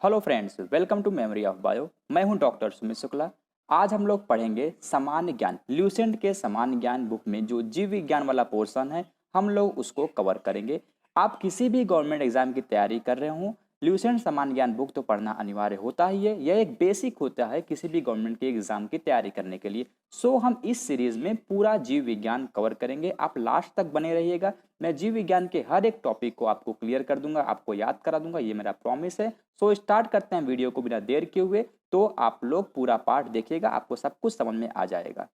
Hello friends, welcome to memory of bio. मैं हूं doctor Sumit Shukla. आज हम लोग पढ़ेंगे सामान्य ज्ञान। ल्यूसेंट के सामान्य ज्ञान बुक में जो जीव विज्ञान वाला पोर्शन है हम लोग उसको कवर करेंगे। आप किसी भी गवर्नमेंट एग्जाम की तैयारी कर रहे हो, ल्यूसेंट सामान्य ज्ञान बुक तो पढ़ना अनिवार्य होता ही है। यह एक बेसिक होता है किसी भी गवर्नमेंट के एग्जाम की तैयारी करने के लिए। सो हम इस सीरीज में पूरा जीव विज्ञान कवर करेंगे। आप लास्ट तक बने रहिएगा। मैं जीव विज्ञान के हर एक टॉपिक को आपको क्लियर कर दूंगा, आपको याद करा दूंगा, ये मेरा प्रॉमिस है। सो स्टार्ट करते हैं वीडियो को बिना देर किए हुए। तो आप लोग पूरा पार्ट देखिएगा, आपको सब कुछ समझ में आ जाएगा।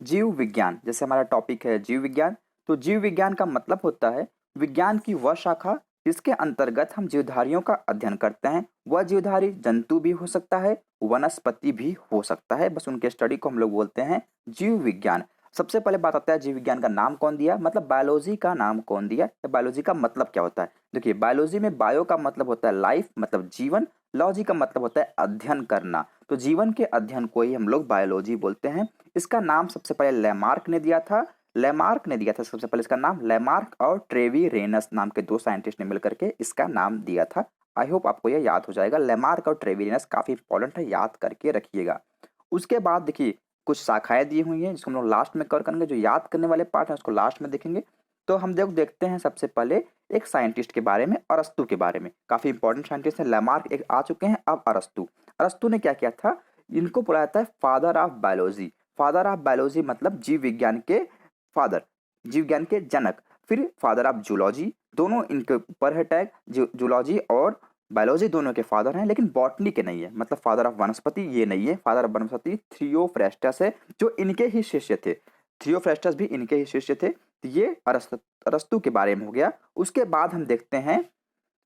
जीव विज्ञान, जैसे हमारा टॉपिक है जीव विज्ञान, तो जीव विज्ञान का मतलब होता है विज्ञान की वह शाखा जिसके अंतर्गत हम जीवधारियों का अध्ययन करते हैं। वह जीवधारी जंतु भी हो सकता है, वनस्पति भी हो सकता है, बस उनके स्टडी को हम लोग बोलते हैं जीव विज्ञान। सबसे पहले बात आता है जीव विज्ञान का नाम कौन दिया, मतलब बायोलॉजी का नाम कौन दिया, या बायोलॉजी का मतलब क्या होता है। देखिए, बायोलॉजी में बायो का मतलब होता है लाइफ, मतलब जीवन। लॉजी का मतलब होता है अध्ययन करना, तो जीवन के अध्ययन को ही हम लोग बायोलॉजी बोलते हैं। इसका नाम सबसे पहले लेमार्क ने दिया था। सबसे पहले इसका नाम लेमार्क और ट्रेविरेनस नाम के दो साइंटिस्ट ने मिलकर के इसका नाम दिया था। आई होप आपको यह याद हो जाएगा। लेमार्क और ट्रेविरेनस काफी इंपॉर्टेंट है, याद करके रखिएगा। उसके बाद देखिए कुछ शाखाएं दी हुई हैं जिसको हम लोग लास्ट में कवर करेंगे। जो याद करने वाले पार्ट है उसको लास्ट में देखेंगे। तो हम देखते हैं सबसे पहले एक साइंटिस्ट के बारे में, अरस्तु के बारे में। काफी इंपॉर्टेंट साइंटिस्ट है। लेमार्क एक आ चुके हैं, अब अरस्तु। अरस्तु ने क्या किया था, इनको बुलाया था father of biology. Father of biology मतलब जीव विज्ञान के फादर, जीव विज्ञान के जनक। फिर फादर ऑफ जूलॉजी, दोनों इनके ऊपर है टैग। जूलॉजी और बायोलॉजी दोनों के फादर हैं, लेकिन बॉटनी के नहीं है। मतलब फादर ऑफ वनस्पति ये नहीं है। फादर ऑफ वनस्पति थियोफ्रेस्टस है, जो इनके ही शिष्य थे। थियोफ्रेस्टस भी इनके ही शिष्य थे। तो ये अरस्तु के बारे में हो गया। उसके बाद हम देखते हैं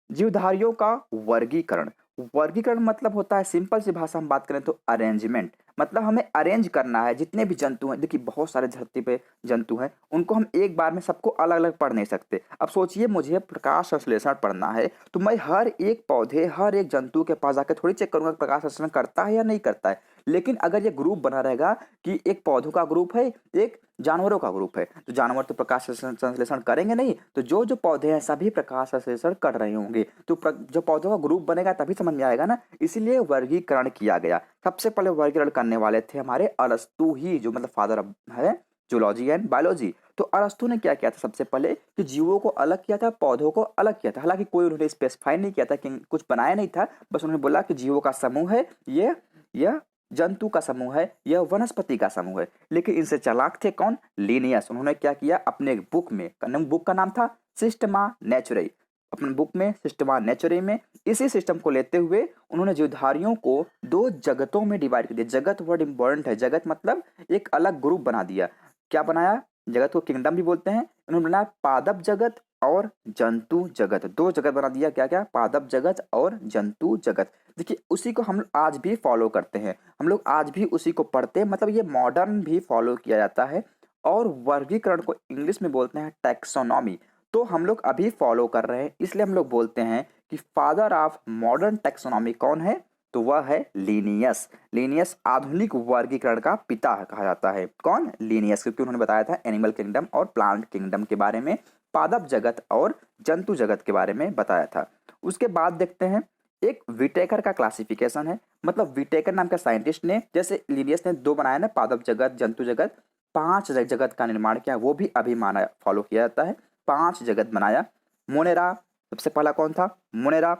जीवधारियों का वर्गीकरण। वर्गीकरण मतलब होता है, सिंपल सी भाषा में बात करें तो अरेंजमेंट। मतलब हमें अरेंज करना है जितने भी जंतु हैं। देखिए बहुत सारे धरती पे जंतु हैं, उनको हम एक बार में सबको अलग अलग पढ़ नहीं सकते। अब सोचिए मुझे प्रकाश संश्लेषण पढ़ना है, तो मैं हर एक पौधे, हर एक जंतु के पास जाकर थोड़ी चेक करूंगा प्रकाश संश्लेषण करता है या नहीं करता है। लेकिन अगर ये ग्रुप बना रहेगा कि एक पौधों का ग्रुप है, एक जानवरों का ग्रुप है, तो जानवर तो प्रकाश संश्लेषण करेंगे नहीं। तो जो जो पौधे हैं सभी प्रकाश संश्लेषण कर रहे होंगे, तो जो पौधों का ग्रुप बनेगा तभी समझ में आएगा ना। इसीलिए वर्गीकरण किया गया। सबसे पहले वर्गीकरण करने वाले थे हमारे अरस्तु ही, जो मतलब फादर है जूलॉजी एंड बायोलॉजी। तो अरस्तु ने क्या किया था, सबसे पहले कि जीवों को अलग किया था, पौधों को अलग किया था। हालांकि कोई उन्होंने स्पेसिफाई नहीं किया था कि कुछ बनाया नहीं था, बस उन्होंने बोला कि जीवों का समूह है यह जंतु का समूह है, यह वनस्पति का समूह है। लेकिन इनसे चालाक थे कौन, लिनियस। उन्होंने क्या किया, अपने बुक में, बुक का नाम था सिस्टमा नेचुरई। अपने बुक में सिस्टमा नेचुरई में इसी सिस्टम को लेते हुए उन्होंने जीवधारियों को दो जगतों में डिवाइड कर दिया। जगत वर्ड इंपॉर्टेंट है। जगत मतलब एक अलग ग्रुप बना दिया। क्या बनाया, जगत को किंगडम भी बोलते हैं। उन्होंने बनाया पादप जगत और जंतु जगत। दो जगत बना दिया, क्या क्या, पादप जगत और जंतु जगत। देखिए उसी को हम आज भी फॉलो करते हैं, हम लोग आज भी उसी को पढ़ते हैं। मतलब ये मॉडर्न भी फॉलो किया जाता है। और वर्गीकरण को इंग्लिश में बोलते हैं टैक्सोनॉमी। तो हम लोग अभी फॉलो कर रहे हैं, इसलिए हम लोग बोलते हैं कि फादर ऑफ मॉडर्न टैक्सोनॉमी कौन है, तो वह है लीनियस। लीनियस आधुनिक वर्गीकरण का पिता कहा जाता है। कौन, लीनियस, क्योंकि उन्होंने बताया था एनिमल किंगडम और प्लांट किंगडम के बारे में, पादप जगत और जंतु जगत के बारे में बताया था। उसके बाद देखते हैं एक विटेकर का क्लासिफिकेशन है। मतलब विटेकर नाम का साइंटिस्ट ने, जैसे लीनियस ने दो बनाया ना, पादप जगत जंतु जगत, पांच जगत का निर्माण किया। वो भी अभी माना फॉलो किया जाता है। पांच जगत बनाया। मोनेरा सबसे पहला कौन था, मोनेरा।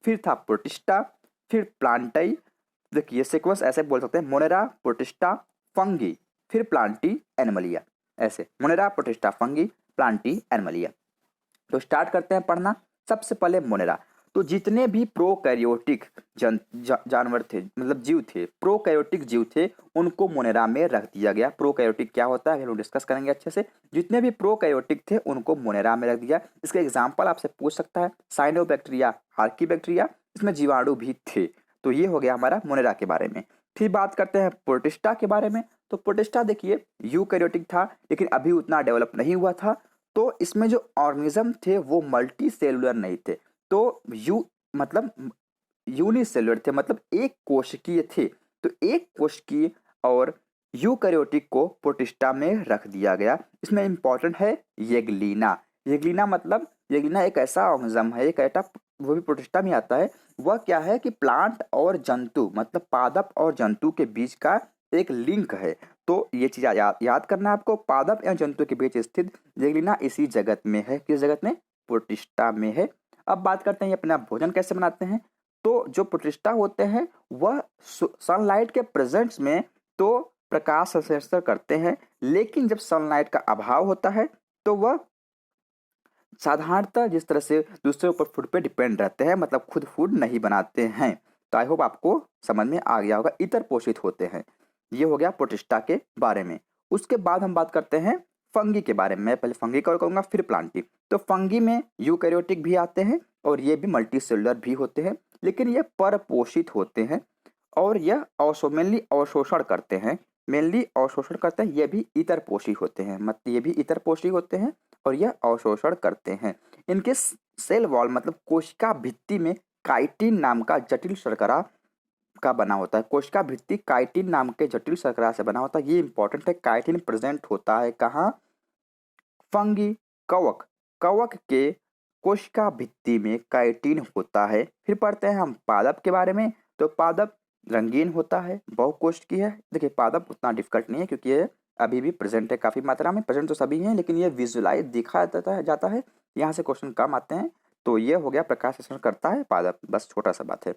फिर था प्रोटिस्टा, फिर प्लांटाई। देखिए सीक्वेंस ऐसे बोल सकते हैं, मोनेरा, प्रोटिस्टा, फंगी, फिर प्लांटी, एनिमलिया। ऐसे Monera, protista, fungi, Plantae, Animalia. तो स्टार्ट करते हैं पढ़ना। सबसे पहले मोनेरा। तो जितने भी प्रोकैरियोटिक जानवर थे, मतलब जीव थे, प्रोकैरियोटिक जीव थे, उनको मोनेरा में रख दिया गया। प्रोकैरियोटिक क्या होता है हम लोग डिस्कस करेंगे अच्छे से। जितने भी प्रोकैरियोटिक थे उनको मोनेरा में रख दिया। इसका एग्जांपल आपसे पूछ सकता है, साइनोबैक्टीरिया, आर्कीबैक्टीरिया, इसमें जीवाणु भी थे। तो ये हो गया हमारा मोनेरा के बारे में। फिर बात करते हैं प्रोटिस्टा के बारे में। तो प्रोटिस्टा देखिए यूकैरियोटिक था, लेकिन अभी उतना डेवलप नहीं हुआ था। तो इसमें जो ऑर्गेनिज्म थे वो मल्टी सेलुलर नहीं थे। तो मतलब यूनिसेलुलर थे, मतलब एक कोशिकीय थे। तो एक कोशिकीय और यूकैरियोटिक को प्रोटिस्टा में रख दिया गया। इसमें इंपॉर्टेंट है येगलिना। येगलिना मतलब, येगलिना एक ऐसा ऑर्गेनिज्म है, एक वो भी प्रोटिस्टा में आता है। वह क्या है कि प्लांट और जंतु मतलब पादप और जंतु के बीच का एक लिंक है। तो ये चीज याद करना है आपको, पादप या जंतु के बीच स्थित जेगलिना इसी जगत में है। किस जगत में? प्रोटिस्टा में है। अब बात करते हैं अपना भोजन कैसे बनाते हैं। तो जो प्रोटिस्टा होते हैं वह सनलाइट के प्रेजेंस में तो प्रकाश संश्लेषण करते हैं, लेकिन जब सनलाइट का अभाव होता है तो वह साधारणतः जिस तरह से दूसरे ऊपर फूड पे डिपेंड रहते हैं, मतलब खुद फूड नहीं बनाते हैं। तो आई होप आपको समझ में आ गया होगा, इतर पोषित होते हैं। ये हो गया प्रोटिस्टा के बारे में। उसके बाद हम बात करते हैं फंगी के बारे में। पहले फंगी कवर करूंगा फिर प्लांटी। तो फंगी में यूकैरियोटिक भी आते हैं और ये भी मल्टी सेलुलर भी होते हैं, लेकिन ये परपोषित होते हैं और यह मेनली अवशोषण करते हैं। मेनली अवशोषण करते हैं, ये भी इतर पोषी होते हैं, मतलब ये भी इतर पोषी होते हैं और यह अवशोषण करते हैं। इनके सेल वॉल मतलब कोशिका भित्ति में काइटिन नाम का जटिल शर्करा का बना होता है। कोशिका भित्ति काइटिन नाम के जटिल शर्करा से बना होता है। ये इंपॉर्टेंट है। काइटिन प्रेजेंट होता है कहाँ? फंगी कवक, कवक के कोशिका भित्ति में काइटिन होता है। फिर पढ़ते हैं हम पादप के बारे में। तो पादप रंगीन होता है, बहुकोशिकीय है। देखिए पादप उतना डिफिकल्ट नहीं है क्योंकि ये अभी भी प्रेजेंट है काफी मात्रा में। प्रेजेंट तो सभी हैं लेकिन ये विजुअलाइज दिखा जाता है। यहाँ से क्वेश्चन कम आते हैं। तो ये हो गया प्रकाश संश्लेषण करता है पादप, बस छोटा सा बात है।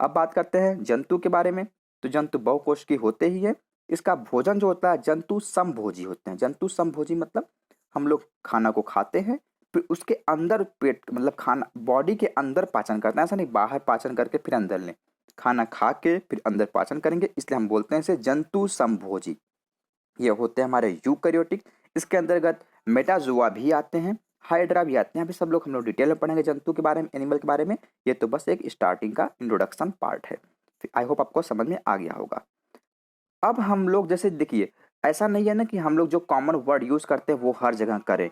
अब बात करते हैं जंतु के बारे में। तो जंतु बहुकोशिकीय होते ही है। इसका भोजन जो होता है, जंतु समभोजी होते हैं। जंतु समभोजी मतलब हम लोग खाना को खाते हैं फिर उसके अंदर पेट मतलब खाना बॉडी के अंदर पाचन करते हैं। ऐसा नहीं बाहर पाचन करके फिर अंदर लें, खाना खा के फिर अंदर पाचन करेंगे, इसलिए हम बोलते हैं इसे जंतु समभोजी। ये होते हैं हमारे यूकैरियोटिक। इसके अंतर्गत मेटाजुआ भी आते हैं, हाइड्रा भी आते हैं। अभी सब लोग हम लोग डिटेल में पढ़ेंगे जंतु के बारे में, एनिमल के बारे में। ये तो बस एक स्टार्टिंग का इंट्रोडक्शन पार्ट है। आई होप आपको समझ में आ गया होगा। अब हम लोग जैसे देखिए, ऐसा नहीं है ना कि हम लोग जो कॉमन वर्ड यूज करते हैं वो हर जगह करें।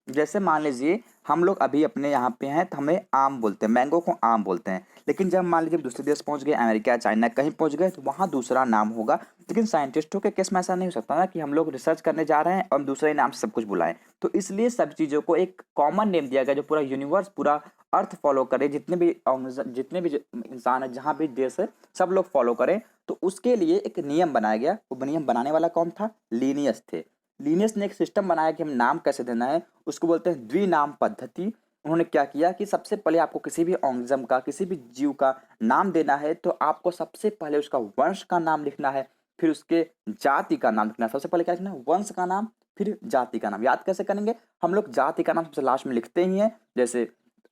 जैसे मान लीजिए हम लोग अभी अपने यहाँ पे हैं तो हमें आम बोलते हैं, मैंगो को आम बोलते हैं। लेकिन जब मान लीजिए दूसरे देश पहुंच गए, अमेरिका चाइना कहीं पहुंच गए, तो वहाँ दूसरा नाम होगा। लेकिन साइंटिस्टों के केस में ऐसा नहीं हो सकता ना कि हम लोग रिसर्च करने जा रहे हैं और दूसरे नाम से सब कुछ बुलाएं। तो इसलिए सब चीज़ों को एक कॉमन नेम दिया गया जो पूरा यूनिवर्स पूरा अर्थ फॉलो करे, जितने भी इंसान है जहाँ भी देश है सब लोग फॉलो करें। तो उसके लिए एक नियम बनाया गया। वो नियम बनाने वाला कौन था? लीनियस थे। लीनियस ने एक सिस्टम बनाया कि हम नाम कैसे देना है, उसको बोलते हैं द्विनाम पद्धति। उन्होंने क्या किया कि सबसे पहले आपको किसी भी ऑर्गेनिज्म का, किसी भी जीव का नाम देना है तो आपको सबसे पहले उसका वंश का नाम लिखना है, फिर उसके जाति का नाम लिखना है। सबसे पहले क्या लिखना है? वंश का नाम, फिर जाति का नाम। याद कैसे करेंगे? हम लोग जाति का नाम सबसे लास्ट में लिखते ही हैं। जैसे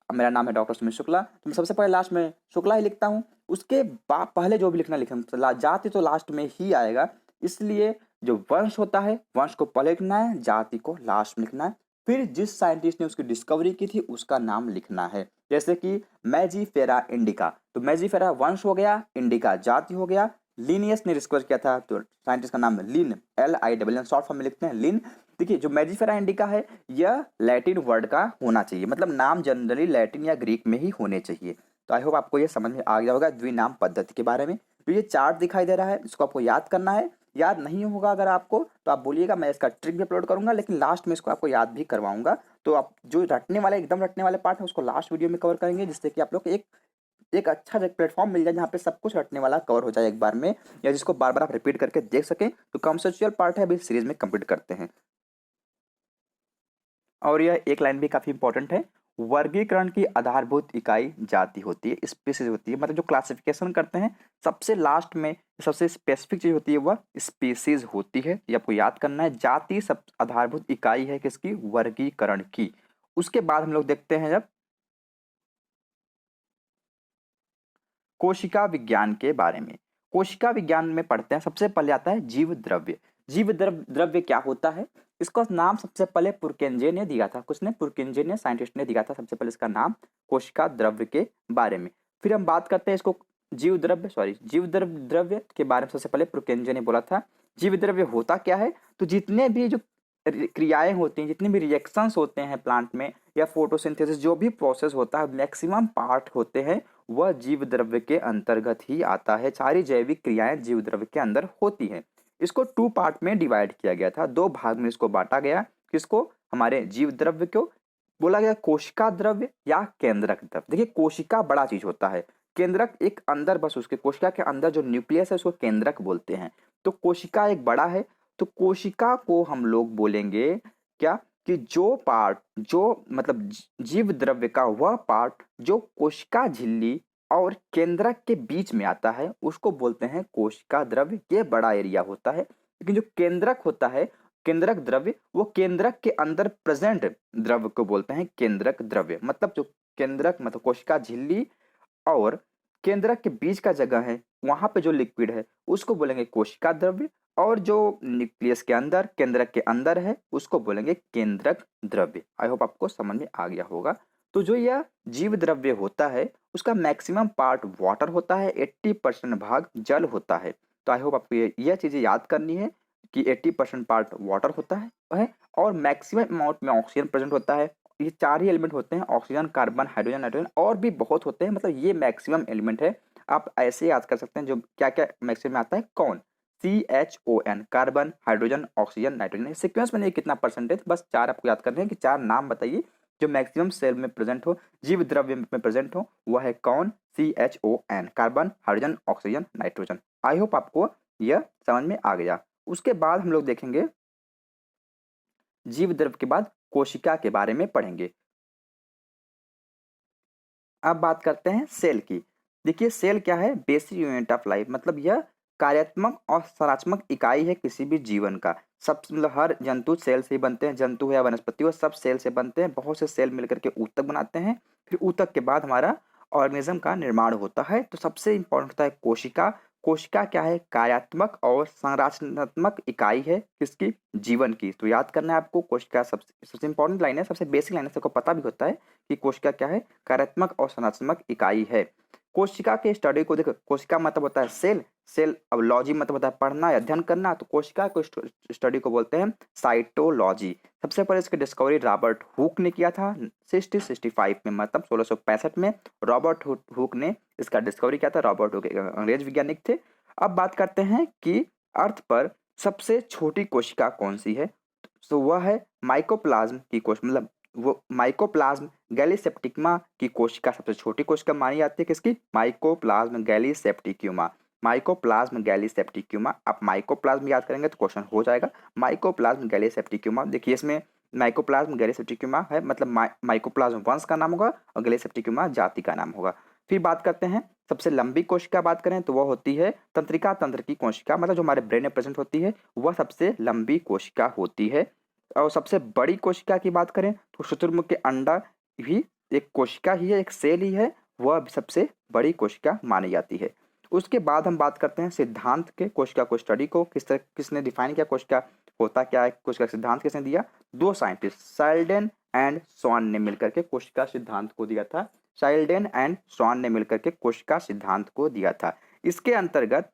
मेरा नाम है डॉक्टर सुमित शुक्ला, तो मैं सबसे पहले लास्ट में शुक्ला ही लिखता हूँ। उसके बाद पहले जो भी लिखना लिखना, जाति तो लास्ट में ही आएगा। इसलिए जो वंश होता है वंश को पहले लिखना है, जाति को लास्ट में लिखना है। फिर जिस साइंटिस्ट ने उसकी डिस्कवरी की थी उसका नाम लिखना है। जैसे कि मैजीफेरा इंडिका, तो मैजीफेरा वंश हो गया, इंडिका जाति हो गया। लिनियस ने डिस्कवर किया था तो साइंटिस्ट का नाम लिन, LINN शॉर्ट फॉर्म में लिखते हैं लिन। देखिए जो मैजीफेरा इंडिका है यह लैटिन वर्ड का होना चाहिए, मतलब नाम जनरली लैटिन या ग्रीक में ही होने चाहिए। तो आई होप आपको ये समझ में आ गया होगा द्विनाम पद्धति के बारे में। तो ये चार्ट दिखाई दे रहा है, इसको आपको याद करना है। याद नहीं होगा अगर आपको तो आप बोलिएगा, मैं इसका ट्रिक भी अपलोड करूंगा, लेकिन लास्ट में इसको आपको याद भी करवाऊंगा। तो आप जो रटने वाले एकदम रटने वाले पार्ट है उसको लास्ट वीडियो में कवर करेंगे, जिससे कि आप लोग एक अच्छा प्लेटफॉर्म मिल जाए जहाँ पे सब कुछ रटने वाला कवर हो जाए एक बार में, या जिसको बार बार आप रिपीट करके देख सकें। तो कॉन्सेप्चुअल पार्ट है अभी सीरीज में कंप्लीट करते हैं। और यह एक लाइन भी काफी इंपॉर्टेंट है। वर्गीकरण की आधारभूत इकाई जाति होती है, स्पीसीज होती है। मतलब जो क्लासिफिकेशन करते हैं सबसे लास्ट में सबसे स्पेसिफिक चीज होती है वह स्पीसीज होती है। ये आपको याद करना है। जाति सब आधारभूत इकाई है किसकी? वर्गीकरण की। उसके बाद हम लोग देखते हैं जब कोशिका विज्ञान के बारे में। कोशिका विज्ञान में पढ़ते हैं, सबसे पहले आता है जीव द्रव्य। जीव द्रव्य क्या होता है? इसका नाम सबसे पहले पुरकेंजे ने दिया था। किसने? पुरकेंजे ने, साइंटिस्ट ने दिया था सबसे पहले इसका नाम कोशिका द्रव्य के बारे में। फिर हम बात करते हैं इसको जीव द्रव्य के बारे में। सबसे पहले पुरकेंजे ने बोला था जीव द्रव्य होता क्या है। तो जितने भी जो क्रियाएं होती हैं, जितने भी रिएक्शंस होते हैं प्लांट में या फोटोसिंथेसिस जो भी प्रोसेस होता है, मैक्सिमम पार्ट होते हैं वह जीव द्रव्य के अंतर्गत ही आता है। सारी जैविक क्रियाएं जीव द्रव्य के अंदर होती हैं। इसको 2 पार्ट में डिवाइड किया गया था, 2 भाग में इसको बांटा गया। किसको? हमारे जीव द्रव्य को। बोला गया कोशिका द्रव्य या केंद्रक द्रव्य। देखिए कोशिका बड़ा चीज होता है, केंद्रक एक अंदर, बस उसके कोशिका के अंदर जो न्यूक्लियस है उसको केंद्रक बोलते हैं। तो कोशिका एक बड़ा है, तो कोशिका को हम लोग बोलेंगे क्या कि जो पार्ट, जो मतलब जीव द्रव्य का वह पार्ट जो कोशिका झिल्ली और केंद्रक के बीच में आता है उसको बोलते हैं कोशिका द्रव्य। ये बड़ा एरिया होता है। लेकिन जो केंद्रक होता है, केंद्रक द्रव्य, वो केंद्रक के अंदर प्रेजेंट द्रव्य को बोलते हैं केंद्रक द्रव्य। मतलब जो केंद्रक मतलब कोशिका झिल्ली और केंद्रक के बीच का जगह है वहां पे जो लिक्विड है उसको बोलेंगे कोशिका द्रव्य, और जो न्यूक्लियस के अंदर केंद्रक के अंदर है उसको बोलेंगे केंद्रक द्रव्य। आई होप आपको समझ में आ गया होगा। तो जो यह जीव द्रव्य होता है उसका मैक्सिमम पार्ट वाटर होता है, 80% भाग जल होता है। तो आई होप आपको यह चीजें याद करनी है कि 80% पार्ट वाटर होता है और मैक्सिमम अमाउंट में ऑक्सीजन प्रेजेंट होता है। ये चार ही एलिमेंट होते हैं, ऑक्सीजन, कार्बन, हाइड्रोजन, नाइट्रोजन, और भी बहुत होते हैं, मतलब ये मैक्सिमम एलिमेंट है। आप ऐसे याद कर सकते हैं जो क्या क्या मैक्सिमम में आता है, कौन, CHON, carbon, hydrogen, oxygen, nitrogen. Sequence में नहीं कितना परसेंटेज, बस चार आपको याद करने हैं कि चार नाम बताइए जो मैक्सिमम सेल में प्रेजेंट हो, जीव द्रव्य में प्रेजेंट हो, वह है कौन, CHON, carbon, hydrogen, oxygen, nitrogen. I hope आपको यह समझ में आ गया। उसके बाद हम लोग देखेंगे जीव द्रव्य के बाद कोशिका के बारे में पढ़ेंगे। अब बात करते हैं सेल की। देखिए सेल क्या है, बेसिक यूनिट ऑफ लाइफ, मतलब यह कार्यात्मक और संरचनात्मक इकाई है किसी भी जीवन का। सब मतलब हर जंतु सेल से ही बनते हैं, जंतु है या वनस्पति हो सब सेल से बनते हैं। बहुत से सेल मिलकर के ऊतक बनाते हैं, फिर ऊतक के बाद हमारा ऑर्गेनिज्म का निर्माण होता है। तो सबसे इंपॉर्टेंट होता है कोशिका। कोशिका क्या है, कार्यात्मक और संरचनात्मक इकाई है किसकी, जीवन की। तो याद करना है आपको, कोशिका सबसे सबसे इंपॉर्टेंट लाइन है, सबसे बेसिक लाइन है, सबको पता भी होता है कि कोशिका क्या है, कार्यात्मक और संरचनात्मक इकाई है। कोशिका के स्टडी को देखो, कोशिका मतलब होता है सेल, सेल अब लॉजी मतलब होता है पढ़ना या अध्ययन करना, तो कोशिका को स्टडी को बोलते हैं साइटोलॉजी। सबसे पहले इसकी डिस्कवरी रॉबर्ट हुक ने किया था 1665 में, मतलब 1665 में रॉबर्ट हुक ने इसका डिस्कवरी किया था। रॉबर्ट हुक अंग्रेज वैज्ञानिक थे। अब बात करते हैं कि अर्थ पर सबसे छोटी कोशिका कौन सी है, तो वह है माइकोप्लाज्म की कोशिका, मतलब वो माइकोप्लाज्म गैलीसेप्टिक्मा की कोशिका सबसे छोटी कोशिका मानी जाती है। किसकी, माइकोप्लाज्म गैलीसेप्टिक्यूमा। माइकोप्लाज्म गैलीसेप्टिक्यूमा, आप माइकोप्लाज्म याद करेंगे तो क्वेश्चन हो जाएगा। माइकोप्लाज्म गैलीसेप्टिक्यूमा, देखिए इसमें माइकोप्लाज्म गैलीसेप्टिक्यूमा है, मतलब माइकोप्लाज्म वंश का नाम होगा और गैलीसेप्टिक्यूमा जाति का नाम होगा। फिर बात करते हैं सबसे लंबी कोशिका, बात करें तो वह होती है तंत्रिका तंत्र की कोशिका, मतलब जो हमारे ब्रेन में प्रेजेंट होती है वह सबसे लंबी कोशिका होती है। और सबसे बड़ी कोशिका की बात करें तो शुतुरमुर्ग के अंडा भी एक कोशिका ही है, एक सेल ही है, वह सबसे बड़ी कोशिका मानी जाती है। उसके बाद हम बात करते हैं सिद्धांत के, कोशिका को स्टडी को किस तरह किसने डिफाइन किया, कोशिका होता क्या है, कोशिका सिद्धांत किसने दिया, दो साइंटिस्ट साइल्डेन एंड स्वान ने मिलकर के कोशिका सिद्धांत को दिया था। साइल्डेन एंड स्वान ने मिलकर के कोशिका सिद्धांत को दिया था। इसके अंतर्गत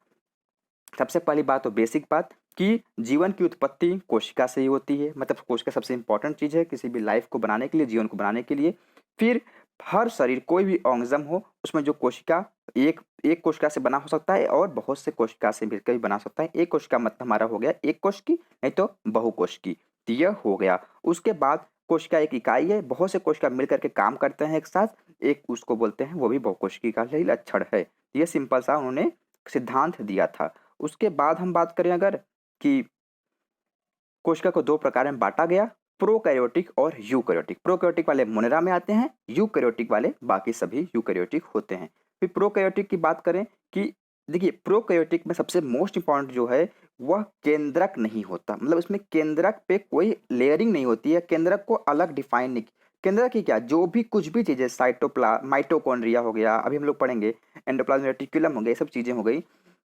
सबसे पहली बात तो बेसिक बात कि जीवन की उत्पत्ति कोशिका से ही होती है, मतलब कोशिका सबसे इंपॉर्टेंट चीज है किसी भी लाइफ को बनाने के लिए, जीवन को बनाने के लिए। फिर हर शरीर कोई भी ऑर्गेनिज्म हो उसमें जो कोशिका एक एक कोशिका से बना हो सकता है और बहुत से कोशिका से मिलकर भी बना सकता है। एक कोशिका मतलब हमारा हो गया एक कोश की, नहीं तो बहुकोश की, तो यह हो गया। उसके बाद कोशिका एक इकाई है, बहुत से कोशिका मिलकर के काम करते हैं एक साथ, एक उसको बोलते हैं वो भी बहुकोशिकी का ही लक्षण है। यह सिंपल सा उन्होंने सिद्धांत दिया था। उसके बाद हम बात करें अगर कि कोशिका को दो प्रकार में बांटा गया, प्रोकैरियोटिक और यूकैरियोटिक। प्रोकैरियोटिक वाले मोनेरा में आते हैं, यूकैरियोटिक वाले बाकी सभी यूकैरियोटिक होते हैं। फिर प्रोकैरियोटिक की बात करें कि देखिए प्रोकैरियोटिक में सबसे मोस्ट इंपॉर्टेंट जो है वह केंद्रक नहीं होता, मतलब इसमें केंद्रक पे कोई लेयरिंग नहीं होती है, केंद्रक को अलग डिफाइन नहीं। केंद्रक की क्या, जो भी कुछ भी चीजें माइटोकॉन्ड्रिया हो गया, अभी हम लोग पढ़ेंगे एंडोप्लाज्मिक रेटिकुलम हो गया, ये सब चीजें हो गई,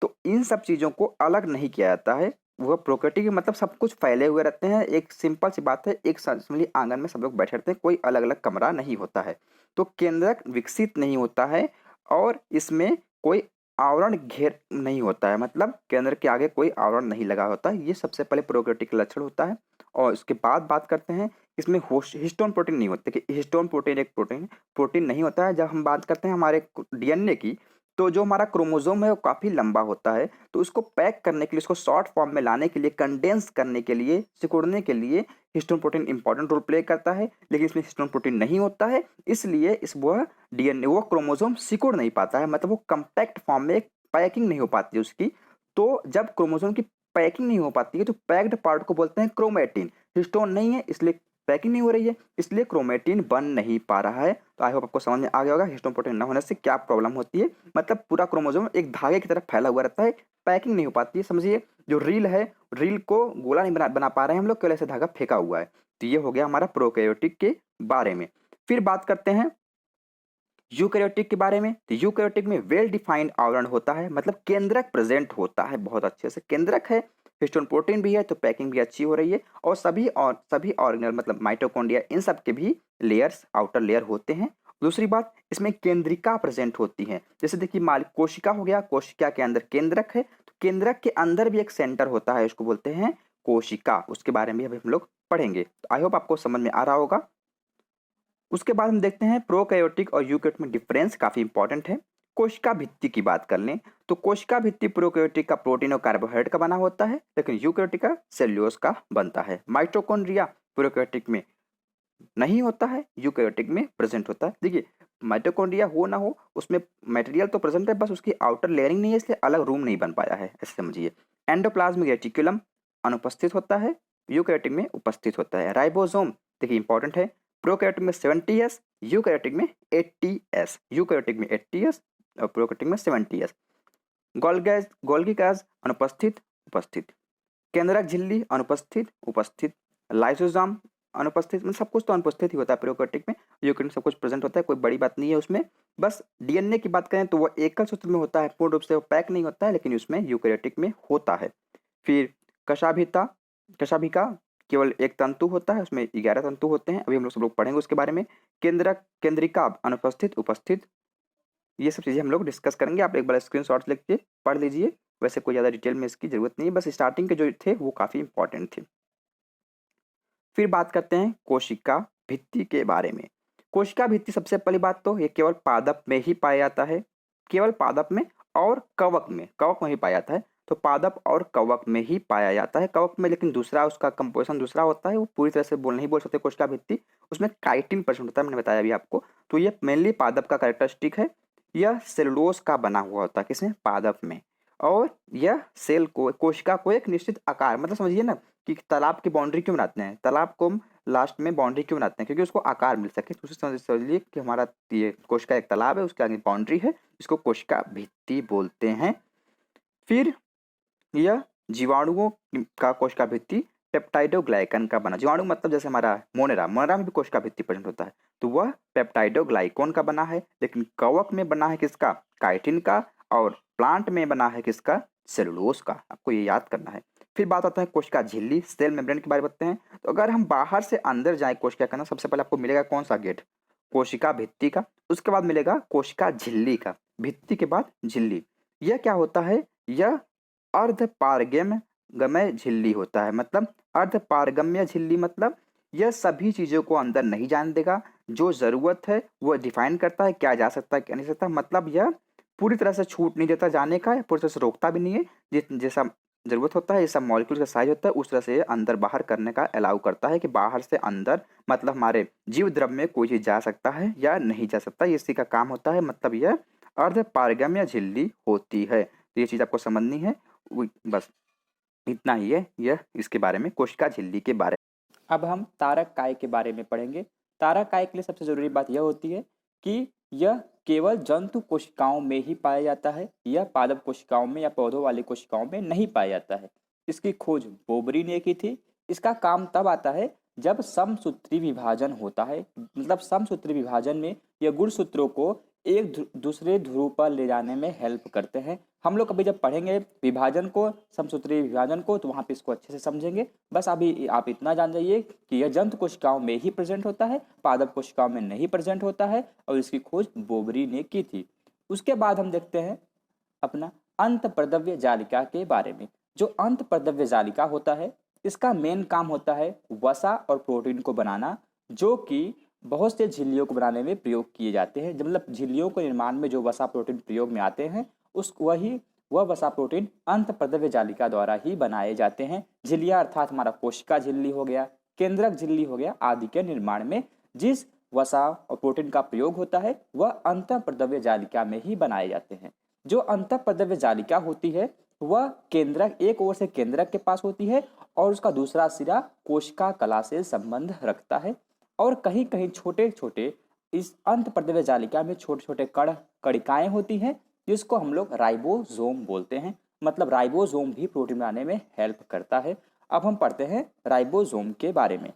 तो इन सब चीजों को अलग नहीं किया जाता है। वह प्रोकैरियोटिक मतलब सब कुछ फैले हुए रहते हैं, एक सिंपल सी बात है, एक समझिए आंगन में सब लोग बैठे रहते हैं, कोई अलग अलग कमरा नहीं होता है। तो केंद्रक विकसित नहीं होता है और इसमें कोई आवरण घेर नहीं होता है, मतलब केंद्र के आगे कोई आवरण नहीं लगा होता है। ये सबसे पहले प्रोकैरियोटिक लक्षण होता है। और उसके बाद बात करते हैं इसमें हिस्टोन प्रोटीन नहीं होते कि हिस्टोन प्रोटीन एक प्रोटीन प्रोटीन नहीं होता है। जब हम बात करते हैं हमारे डीएनए की, तो जो हमारा क्रोमोसोम है वो काफ़ी लंबा होता है, तो उसको पैक करने के लिए, उसको शॉर्ट फॉर्म में लाने के लिए, कंडेंस करने के लिए, सिकुड़ने के लिए histone protein important role play करता है। लेकिन इसमें हिस्टोन प्रोटीन नहीं होता है, इसलिए इस वह डीएनए वो क्रोमोसोम सिकुड़ नहीं पाता है, मतलब वो कंपैक्ट फॉर्म में पैकिंग नहीं हो पाती है उसकी। तो जब क्रोमोसोम की पैकिंग नहीं हो पाती है तो पैक्ड पार्ट को बोलते हैं क्रोमेटिन। हिस्टोन नहीं है इसलिए पैकिंग नहीं हो रही है, इसलिए क्रोमेटिन बन नहीं पा रहा है। तो आई होप आपको समझ में आ गया होगा हिस्टोन प्रोटीन न होने से क्या प्रॉब्लम होती है। मतलब पूरा क्रोमोसोम एक धागे की तरह फैला हुआ रहता है, पैकिंग नहीं हो पाती है। समझिए जो रील है, रील को गोला नहीं बना पा रहे हैं हम लोग, केवल ऐसे धागा फेंका हुआ है। तो ये हो गया हमारा प्रोकैरियोटिक के बारे में। फिर बात करते हैं यूकैरियोटिक के बारे में। तो यूकैरियोटिक में वेल डिफाइंड आवरण होता है, मतलब केंद्रक प्रेजेंट होता है, बहुत अच्छे से केंद्रक है, हिस्टोन प्रोटीन भी है, तो पैकिंग भी अच्छी हो रही है। और सभी ऑर्गेनल मतलब माइटोकॉन्ड्रिया इन सब के भी लेयर्स, आउटर लेयर होते हैं। दूसरी बात, इसमें केंद्रिका प्रेजेंट होती है। जैसे देखिए कोशिका हो गया, कोशिका के अंदर केंद्रक है, तो केंद्रक के अंदर भी एक सेंटर होता है, उसको बोलते हैं कोशिका। उसके बारे में अभी हम लोग पढ़ेंगे। तो आई होप आपको समझ में आ रहा होगा। उसके बाद हम देखते हैं प्रोकैरियोटिक और यूकैरियोटिक में डिफरेंस काफी इंपॉर्टेंट है। कोशिका भित्ति की बात कर लें तो कोशिका भित्ति प्रोकैरियोटिक का प्रोटीन और कार्बोहाइड्रेट का बना होता है, लेकिन यूकैरियोटिक का सेल्यूलोज का बनता है। माइटोकॉन्ड्रिया प्रोकैरियोटिक में नहीं होता है, यूकैरियोटिक में प्रेजेंट होता है। देखिए माइटोकॉन्ड्रिया हो ना हो उसमें मटेरियल तो प्रेजेंट है, बस उसकी आउटर लेयरिंग नहीं है, इसलिए अलग रूम नहीं बन पाया है, ऐसे समझिए। एंडोप्लाज्मिक रेटिकुलम अनुपस्थित होता है, यूकैरियोटिक में उपस्थित होता है। राइबोसोम देखिए इंपॉर्टेंट है, प्रोकैरियोटिक में 70s, यूकैरियोटिक में 80s, यूकैरियोटिक में 80s और प्रोकैरियोटिक में 70s। गोल्गी कैज अनुपस्थित, उपस्थित। केंद्रक झिल्ली अनुपस्थित, उपस्थित। लाइसोजाम अनुपस्थित, मतलब सब कुछ तो अनुपस्थित ही होता है प्रोकैरियोटिक में, यूकैरियोटिक सब कुछ प्रेजेंट होता है, कोई बड़ी बात नहीं है उसमें। बस डीएनए की बात करें तो वो एकल सूत्र में होता है, पूर्ण रूप से वो पैक नहीं होता है, लेकिन उसमें यूकैरियोटिक में होता है। फिर कशाभिता, कशाभिका केवल एक तंतु होता है, उसमें 11 तंतु होते हैं, अभी हम लोग सब लोग पढ़ेंगे उसके बारे में। केंद्रक, केंद्रिका अनुपस्थित, उपस्थित, ये सब चीजें हम लोग डिस्कस करेंगे। आप एक बार स्क्रीनशॉट्स लेके पढ़ लीजिए, वैसे कोई ज्यादा डिटेल में इसकी जरूरत नहीं है, बस स्टार्टिंग के जो थे वो काफी इंपॉर्टेंट थे। फिर बात करते हैं कोशिका भित्ति के बारे में। कोशिका भित्ति सबसे पहली बात तो ये केवल पादप में ही पाया जाता है, केवल पादप में और कवक में, कवक में ही पाया जाता है। तो पादप और कवक में ही पाया जाता है, कवक में लेकिन दूसरा उसका कंपोजिशन दूसरा होता है, वो पूरी तरह से नहीं बोल सकते कोशिका भित्ति, उसमें काइटिन प्रेजेंट होता है, मैंने बताया अभी आपको। तो ये मेनली पादप का कैरेक्टरिस्टिक है। यह सेलुलोज का बना हुआ होता है, किसमें, पादप में। और यह सेल को, कोशिका को एक निश्चित आकार, मतलब समझिए ना कि तालाब की बाउंड्री क्यों बनाते हैं, तालाब को हम लास्ट में बाउंड्री क्यों बनाते हैं, क्योंकि उसको आकार मिल सके। तो उसे समझिए कि हमारा ये कोशिका एक तालाब है, उसके आगे बाउंड्री है, इसको कोशिका भित्ति बोलते हैं। फिर यह जीवाणुओं का कोशिका भित्ति पेप्टाइडोग्लाइकन का बना, जीवाणु मतलब जैसे हमारा मोनेरा, मोनेरा में भी कोशिका भित्ति प्रेजेंट होता है, तो वह पेप्टाइडोग्लाइकॉन का बना है। लेकिन कवक में बना है किसका, काइटिन का, और प्लांट में बना है किसका, सेलुलोज का, आपको ये याद करना है। फिर बात आता है कोशिका झिल्ली, सेल मेम्ब्रेन के बारे में बताते हैं। तो अगर हम बाहर से अंदर जाए कोशिका का ना, सबसे पहले आपको मिलेगा कौन सा गेट, कोशिका भित्ति का, उसके बाद मिलेगा कोशिका झिल्ली का, भित्ति के बाद झिल्ली। यह क्या होता है, यह अर्धपारगम्य झिल्ली होता है। मतलब अर्धपारगम्य झिल्ली मतलब यह सभी चीजों को अंदर नहीं जाने देगा, जो जरूरत है वो डिफाइन करता है, क्या जा सकता है क्या नहीं सकता। मतलब यह पूरी तरह से छूट नहीं देता जाने का, पूरी तरह से रोकता भी नहीं है, जैसा जरूरत होता है, जैसा मॉलिक्यूल का साइज होता है उस तरह से अंदर बाहर करने का अलाउ करता है, कि बाहर से अंदर मतलब हमारे जीव द्रव्य में कोई चीज जा सकता है या नहीं जा सकता, इसी का काम होता है। मतलब यह अर्धपारगम्य झिल्ली होती है। तो ये चीज आपको समझनी है, बस इतना ही है यह इसके बारे में, कोशिका झिल्ली के बारे में। अब हम तारक काय के बारे में पढ़ेंगे। तारक काय के लिए सबसे जरूरी बात यह होती है कि यह केवल जंतु कोशिकाओं में ही पाया जाता है, यह पादप कोशिकाओं में या पौधों वाली कोशिकाओं में नहीं पाया जाता है। इसकी खोज बोबरी ने की थी। इसका काम तब आता है जब समसूत्री विभाजन होता है, मतलब समसूत्री विभाजन में यह गुणसूत्रों को एक दूसरे ध्रुव पर ले जाने में हेल्प करते हैं। हम लोग अभी जब पढ़ेंगे विभाजन को, समसूत्री विभाजन को, तो वहां पे इसको अच्छे से समझेंगे। बस अभी आप इतना जान जाइए कि यह जंतु कोशिकाओं में ही प्रेजेंट होता है, पादप कोशिकाओं में नहीं प्रेजेंट होता है, और इसकी खोज बोबरी ने की थी। उसके बाद हम देखते हैं अपना अंतःप्रद्रव्य जालिका के बारे में। जो अंतःप्रद्रव्य जालिका होता है, इसका मेन काम होता है वसा और प्रोटीन को बनाना, जो कि बहुत से झिल्लियों को बनाने में प्रयोग किए जाते हैं। मतलब झिल्लियों के निर्माण में जो वसा प्रोटीन प्रयोग में आते हैं वह वसा प्रोटीन अंतःप्रद्रव्य जालिका द्वारा ही बनाए जाते हैं। झिल्लियां अर्थात हमारा कोशिका झिल्ली हो गया, केंद्रक झिल्ली हो गया आदि के निर्माण में जिस वसा और प्रोटीन का प्रयोग होता है वह अंतःप्रद्रव्य जालिका में ही बनाए जाते हैं। जो अंतःप्रद्रव्य जालिका होती है वह केंद्रक, एक ओर से केंद्रक के पास होती है और उसका दूसरा सिरा कोशिका कला से संबंध रखता है। और कहीं कहीं छोटे छोटे इस अंतःप्रद्रव्य जालिका में छोटे छोटे कणिकाएं होती हैं जिसको हम लोग राइबोसोम बोलते हैं। मतलब राइबोसोम भी प्रोटीन बनाने में हेल्प करता है। अब हम पढ़ते हैं राइबोसोम के बारे में।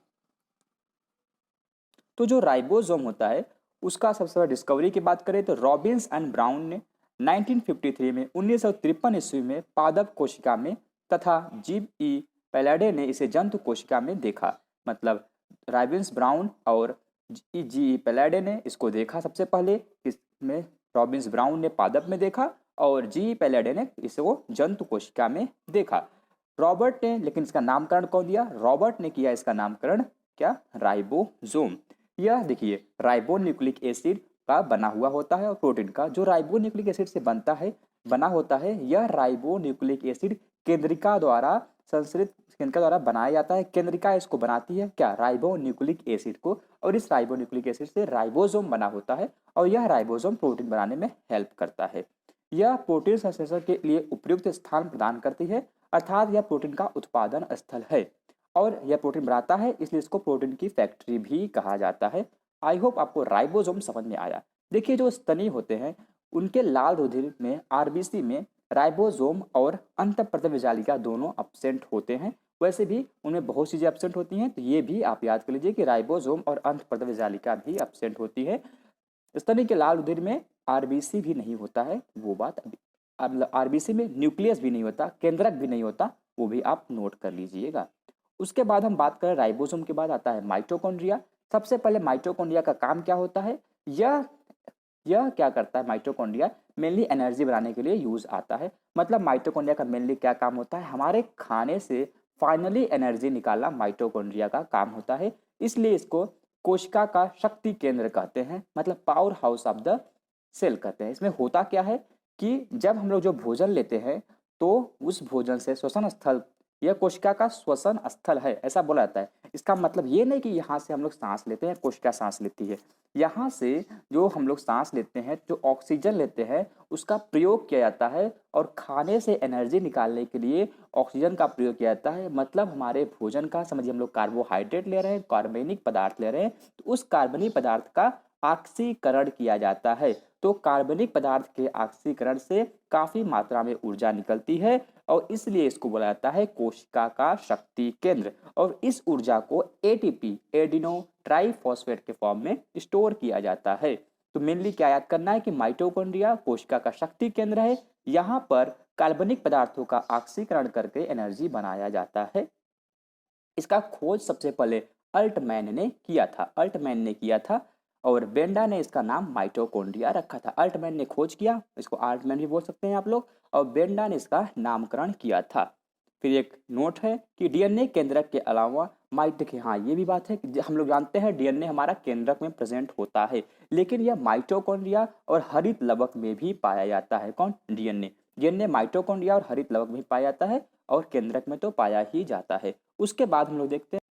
तो जो राइबोसोम होता है उसका सबसे बड़ा डिस्कवरी की बात करें तो रॉबिन्स एंड ब्राउन ने 1953 में 1953 ईस्वी में पादप कोशिका में तथा जी.ई. पैलाडे ने इसे जंतु कोशिका में देखा। मतलब रॉबिन्स ब्राउन और जी.ई. पैलाडे ने इसको देखा सबसे पहले, इसमें रॉबिन्स ब्राउन ने पादप में देखा और जी.ई. पैलाडे ने इसको जंतु कोशिका में देखा। रॉबर्ट ने लेकिन इसका नामकरण कौन दिया? रॉबर्ट ने किया इसका नामकरण क्या? राइबोसोम। यह देखिए राइबोन्यूक्लिक एसिड का बना हुआ होता है और प्रोटीन का जो राइबोन्यूक्लिक एसिड से बना होता है यह राइबोन्यूक्लिक एसिड केंद्रिका द्वारा संश्रित केंद्रिका द्वारा बनाया जाता है। केंद्रिका इसको बनाती है क्या? राइबोन्यूक्लिक एसिड को, और इस राइबोन्यूक्लिक एसिड से राइबोसोम बना होता है और यह राइबोसोम प्रोटीन बनाने में हेल्प करता है। यह प्रोटीन संश्लेषण के लिए उपयुक्त स्थान प्रदान करती है अर्थात यह प्रोटीन का उत्पादन स्थल है और यह प्रोटीन बनाता है इसलिए इसको प्रोटीन की फैक्ट्री भी कहा जाता है। आई होप आपको राइबोसोम समझ में आया। देखिए जो स्तनी होते हैं उनके लाल रुधिर में आरबीसी में राइबोसोम और अंतःप्रद्रव्य जालिका दोनों एब्सेंट होते हैं। वैसे भी उनमें बहुत सी चीजें एब्सेंट होती हैं तो ये भी आप याद कर लीजिए कि राइबोसोम और अंतःप्रद्रव्य जालिका भी एब्सेंट होती है। स्तनी के लाल रुधिर में आरबीसी भी नहीं होता है, वो बात अभी मतलब आरबीसी में न्यूक्लियस भी नहीं होता, केंद्रक भी नहीं होता, वो भी आप नोट कर लीजिएगा। उसके बाद हम बात करें राइबोसोम के बाद आता है माइटोकॉन्ड्रिया। सबसे पहले माइटोकॉन्ड्रिया का काम क्या होता है? यह क्या करता है? माइटोकॉन्ड्रिया मेनली एनर्जी बनाने के लिए यूज आता है। मतलब माइटोकॉन्ड्रिया का मेनली क्या काम होता है? हमारे खाने से फाइनली एनर्जी निकालना माइटोकॉन्ड्रिया का काम होता है। इसलिए इसको कोशिका का शक्ति केंद्र कहते हैं, मतलब power house of the cell कहते हैं। इसमें होता क्या है कि जब हम लोग जो भोजन लेते हैं तो उस भोजन से श्वसन स्थल, यह कोशिका का श्वसन स्थल है ऐसा बोला जाता है। इसका मतलब ये नहीं कि यहाँ से हम लोग सांस लेते हैं, कोशिका सांस लेती है। यहाँ से जो हम लोग सांस लेते हैं, जो ऑक्सीजन लेते हैं उसका प्रयोग किया जाता है और खाने से एनर्जी निकालने के लिए ऑक्सीजन का प्रयोग किया जाता है। मतलब हमारे भोजन का समझिए हम लोग कार्बोहाइड्रेट ले रहे हैं, कार्बनिक पदार्थ ले रहे हैं, तो उस कार्बनिक पदार्थ का ऑक्सीकरण किया जाता है। तो कार्बनिक पदार्थ के ऑक्सीकरण से काफी मात्रा में ऊर्जा निकलती है और इसलिए इसको बोला जाता है कोशिका का शक्ति केंद्र। और इस ऊर्जा को एटीपी, एडिनो ट्राइफॉस्फेट के फॉर्म में स्टोर किया जाता है। तो मेनली क्या याद करना है कि माइटोकॉन्ड्रिया कोशिका का शक्ति केंद्र है, यहाँ पर कार्बनिक पदार्थों का ऑक्सीकरण करके एनर्जी बनाया जाता है। इसका खोज सबसे पहले अल्टमैन ने किया था और बेंडा ने इसका नाम माइटोकॉन्ड्रिया रखा था। अल्टमैन ने खोज किया, इसको अल्टमैन भी बोल सकते हैं आप लोग, और बेंडा ने इसका नामकरण किया था। फिर एक नोट है कि डीएनए केंद्रक के अलावा देखिए हाँ ये भी बात है कि हम लोग जानते हैं डीएनए हमारा केंद्रक में प्रेजेंट होता है, लेकिन यह माइटोकॉन्ड्रिया और हरित लवक में भी पाया जाता है। कौन? डीएनए माइटोकॉन्ड्रिया और हरित लवक में पाया जाता है और केंद्रक में तो पाया ही जाता है। उसके बाद हम लोग देखते हैं,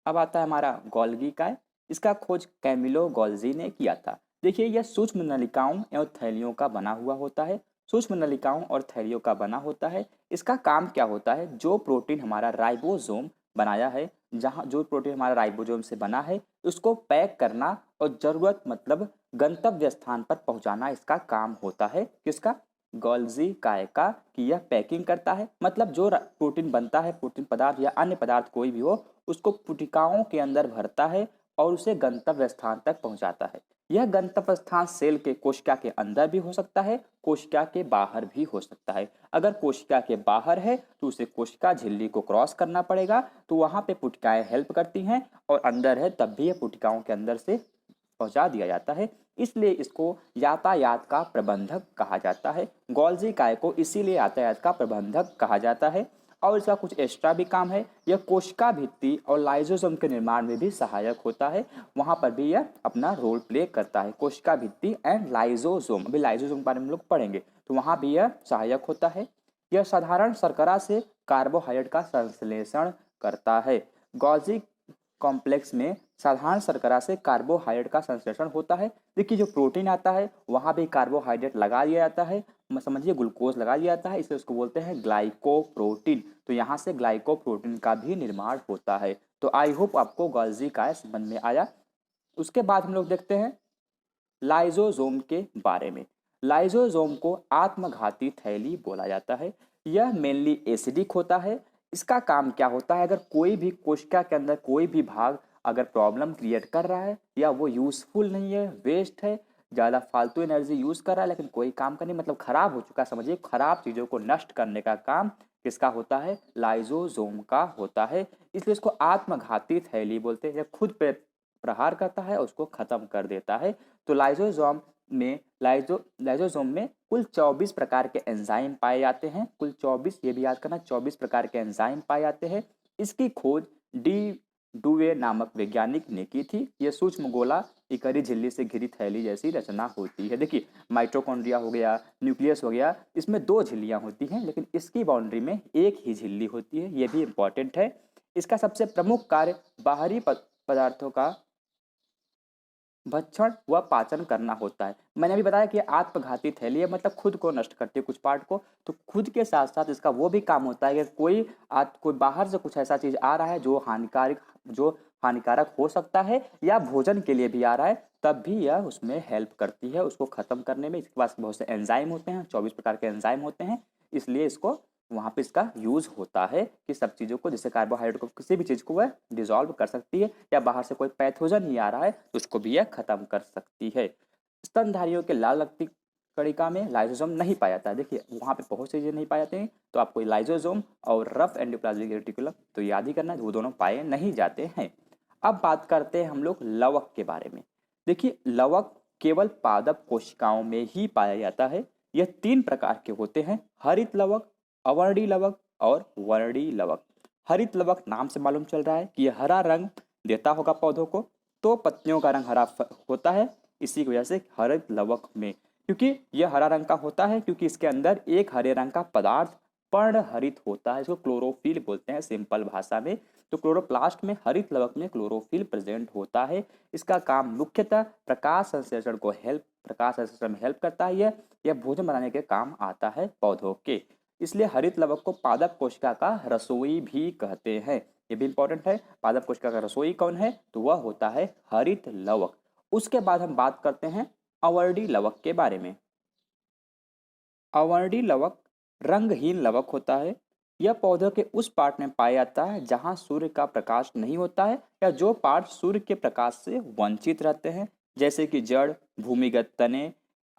अब आता है हमारा गोल्गी काय। इसका खोज कैमिलो गोल्जी ने किया था। देखिए यह सूक्ष्म नलिकाओं एवं थैलियों का बना हुआ होता है, सूक्ष्म नलिकाओं और थैलियों का बना होता है। इसका काम क्या होता है? जो प्रोटीन हमारा राइबोसोम बनाया है, जो प्रोटीन हमारा राइबोसोम से बना है उसको पैक करना और जरूरत मतलब गंतव्य स्थान पर पहुंचाना इसका काम होता है। किसका? गोल्जी काय का, कि यह पैकिंग करता है। मतलब जो प्रोटीन बनता है, प्रोटीन पदार्थ या अन्य पदार्थ कोई भी हो, उसको पुटिकाओं के अंदर भरता है और उसे गंतव्य स्थान तक पहुंचाता है। यह गंतव्य स्थान सेल के कोशिका के अंदर भी हो सकता है, कोशिका के बाहर भी हो सकता है। अगर कोशिका के बाहर है तो उसे कोशिका झिल्ली को क्रॉस करना पड़ेगा, तो वहां पे पुटिकाएं हेल्प करती हैं, और अंदर है तब भी यह पुटिकाओं के अंदर से पहुंचा दिया जाता है। इसलिए इसको यातायात का प्रबंधक कहा जाता है। गोल्जी काय को इसीलिए यातायात का प्रबंधक कहा जाता है। और इसका कुछ एक्स्ट्रा भी काम है। यह कोशिका भित्ति और लाइसोसोम के निर्माण में भी सहायक होता है, वहाँ पर भी यह अपना रोल प्ले करता है। कोशिका भित्ति एंड लाइसोसोम, अभी लाइसोसोम के बारे में हम लोग पढ़ेंगे, तो वहाँ भी यह सहायक होता है। यह साधारण शर्करा से कार्बोहाइड्रेट का संश्लेषण करता है। गोल्गी कॉम्प्लेक्स में साधारण शर्करा से कार्बोहाइड्रेट का संश्लेषण होता है। देखिए जो प्रोटीन आता है वहाँ भी कार्बोहाइड्रेट लगा दिया जाता है, समझिए ग्लूकोज लगा दिया जाता है, इसलिए उसको बोलते हैं ग्लाइकोप्रोटीन। तो यहाँ से ग्लाइकोप्रोटीन का भी निर्माण होता है। तो आई होप आपको गोल्गी काय समझ में आया। उसके बाद हम लोग देखते हैं लाइसोसोम के बारे में। लाइसोसोम को आत्मघाती थैली बोला जाता है। यह मेनली एसिडिक होता है। इसका काम क्या होता है, अगर कोई भी कोशिका के अंदर कोई भी भाग अगर प्रॉब्लम क्रिएट कर रहा है या वो यूजफुल नहीं है, वेस्ट है, ज़्यादा फालतू एनर्जी यूज़ कर रहा है लेकिन कोई काम का नहीं, मतलब खराब हो चुका, समझिए खराब चीज़ों को नष्ट करने का काम किसका होता है, लाइसोसोम का होता है। इसलिए इसको आत्मघाती थैली बोलते हैं। यह खुद पे प्रहार करता है, उसको खत्म कर देता है। तो लाइसोसोम में कुल 24 प्रकार के एंजाइम पाए जाते हैं। कुल 24, ये भी याद करना, 24 प्रकार के एंजाइम पाए जाते हैं। इसकी खोज डी डुवे नामक वैज्ञानिक ने की थी। यह सूक्ष्म गोला इकरी झिल्ली से घिरी थैली जैसी रचना होती है। देखिए माइटोकॉन्ड्रिया हो गया, न्यूक्लियस हो गया, इसमें 2 झिल्लियां होती हैं लेकिन इसकी बाउंड्री में एक ही झिल्ली होती है। ये भी इंपॉर्टेंट है। इसका सबसे प्रमुख कार्य बाहरी पदार्थों का भक्षण व पाचन करना होता है। मैंने अभी बताया कि आत्मघाती थैली है, मतलब खुद को नष्ट करती है कुछ पार्ट को, तो खुद के साथ साथ इसका वो भी काम होता है कि कोई बाहर से कुछ ऐसा चीज आ रहा है जो हानिकारक हो सकता है या भोजन के लिए भी आ रहा है, तब भी यह उसमें हेल्प करती है उसको खत्म करने में। इसके पास बहुत से एंजाइम होते हैं, 24 प्रकार के एंजाइम होते हैं, इसलिए इसको वहाँ पे इसका यूज होता है कि सब चीज़ों को, जैसे कार्बोहाइड्रेट को, किसी भी चीज़ को वह डिसॉल्व कर सकती है, या बाहर से कोई पैथोजन ही आ रहा है तो उसको भी यह खत्म कर सकती है। स्तनधारियों के लाल रक्त कणिका में लाइसोसोम नहीं पाया जाता है। देखिए वहाँ पे बहुत सी चीज़ें नहीं पाए जाते हैं, तो आपको लाइसोसोम और रफ एंडोप्लाज्मिक रेटिकुलम तो याद ही करना है, वो दोनों पाए नहीं जाते हैं। अब बात करते हैं हम लोग लवक के बारे में। देखिए लवक केवल पादप कोशिकाओं में ही पाया जाता है। यह 3 प्रकार के होते हैं, हरित लवक, अवर्णी लवक और वर्णी लवक। हरित लवक नाम से मालूम चल रहा है कि यह हरा रंग देता होगा पौधों को, तो पत्तियों का रंग हरा होता है, इसी की वजह से हरित लवक में, क्योंकि यह हरा रंग का होता है क्योंकि इसके अंदर एक हरे रंग का पदार्थ पर्णहरित होता है, इसको क्लोरोफिल बोलते हैं सिंपल भाषा में। तो क्लोरोप्लास्ट में, हरित लवक में क्लोरोफिल प्रेजेंट होता है। इसका काम मुख्यतः प्रकाश संश्लेषण में हेल्प करता है। यह भोजन बनाने के काम आता है पौधों के, इसलिए हरित लवक को पादप कोशिका का रसोई भी कहते हैं। ये भी इंपॉर्टेंट है। पादप कोशिका का रसोई कौन है, तो वह होता है हरित लवक। उसके बाद हम बात करते हैं अवर्णी लवक के बारे में। अवर्णी लवक रंगहीन लवक होता है। यह पौधे के उस पार्ट में पाया जाता है जहां सूर्य का प्रकाश नहीं होता है, या जो पार्ट सूर्य के प्रकाश से वंचित रहते हैं, जैसे कि जड़, भूमिगत तने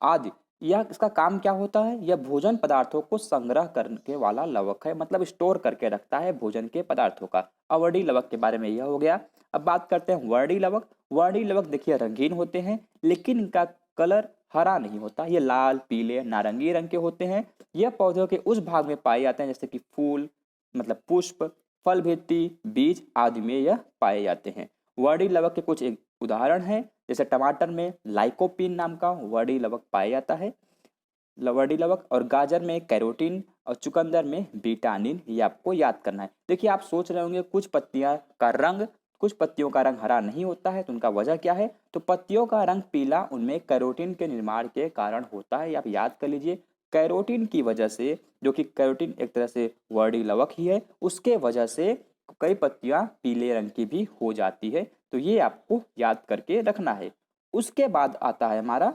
आदि। यह इसका काम क्या होता है, यह भोजन पदार्थों को संग्रह करने वाला लवक है, मतलब स्टोर करके रखता है भोजन के पदार्थों का। अवर्णी लवक के बारे में यह हो गया। अब बात करते हैं वर्णी लवक। वर्णी लवक देखिए रंगीन होते हैं लेकिन इनका कलर हरा नहीं होता, ये लाल, पीले, नारंगी रंग के होते हैं। यह पौधों के उस भाग में पाए जाते हैं जैसे कि फूल, मतलब पुष्प, फल भित्ति, बीज आदि में यह पाए जाते हैं। वर्णी लवक के कुछ एक उदाहरण हैं, जैसे टमाटर में लाइकोपीन नाम का वर्णी लवक पाया जाता है, वर्णी लवक, और गाजर में कैरोटीन, और चुकंदर में विटामिन। ये आपको याद करना है। देखिए आप सोच रहे होंगे कुछ पत्तियों का रंग हरा नहीं होता है, तो उनका वजह क्या है, तो पत्तियों का रंग पीला उनमें कैरोटीन के निर्माण के कारण होता है। आप याद कर लीजिए, कैरोटीन की वजह से, जो कि कैरोटीन एक तरह से वर्णी लवक ही है, उसके वजह से कई पत्तियां पीले रंग की भी हो जाती है। तो ये आपको याद करके रखना है। उसके बाद आता है हमारा,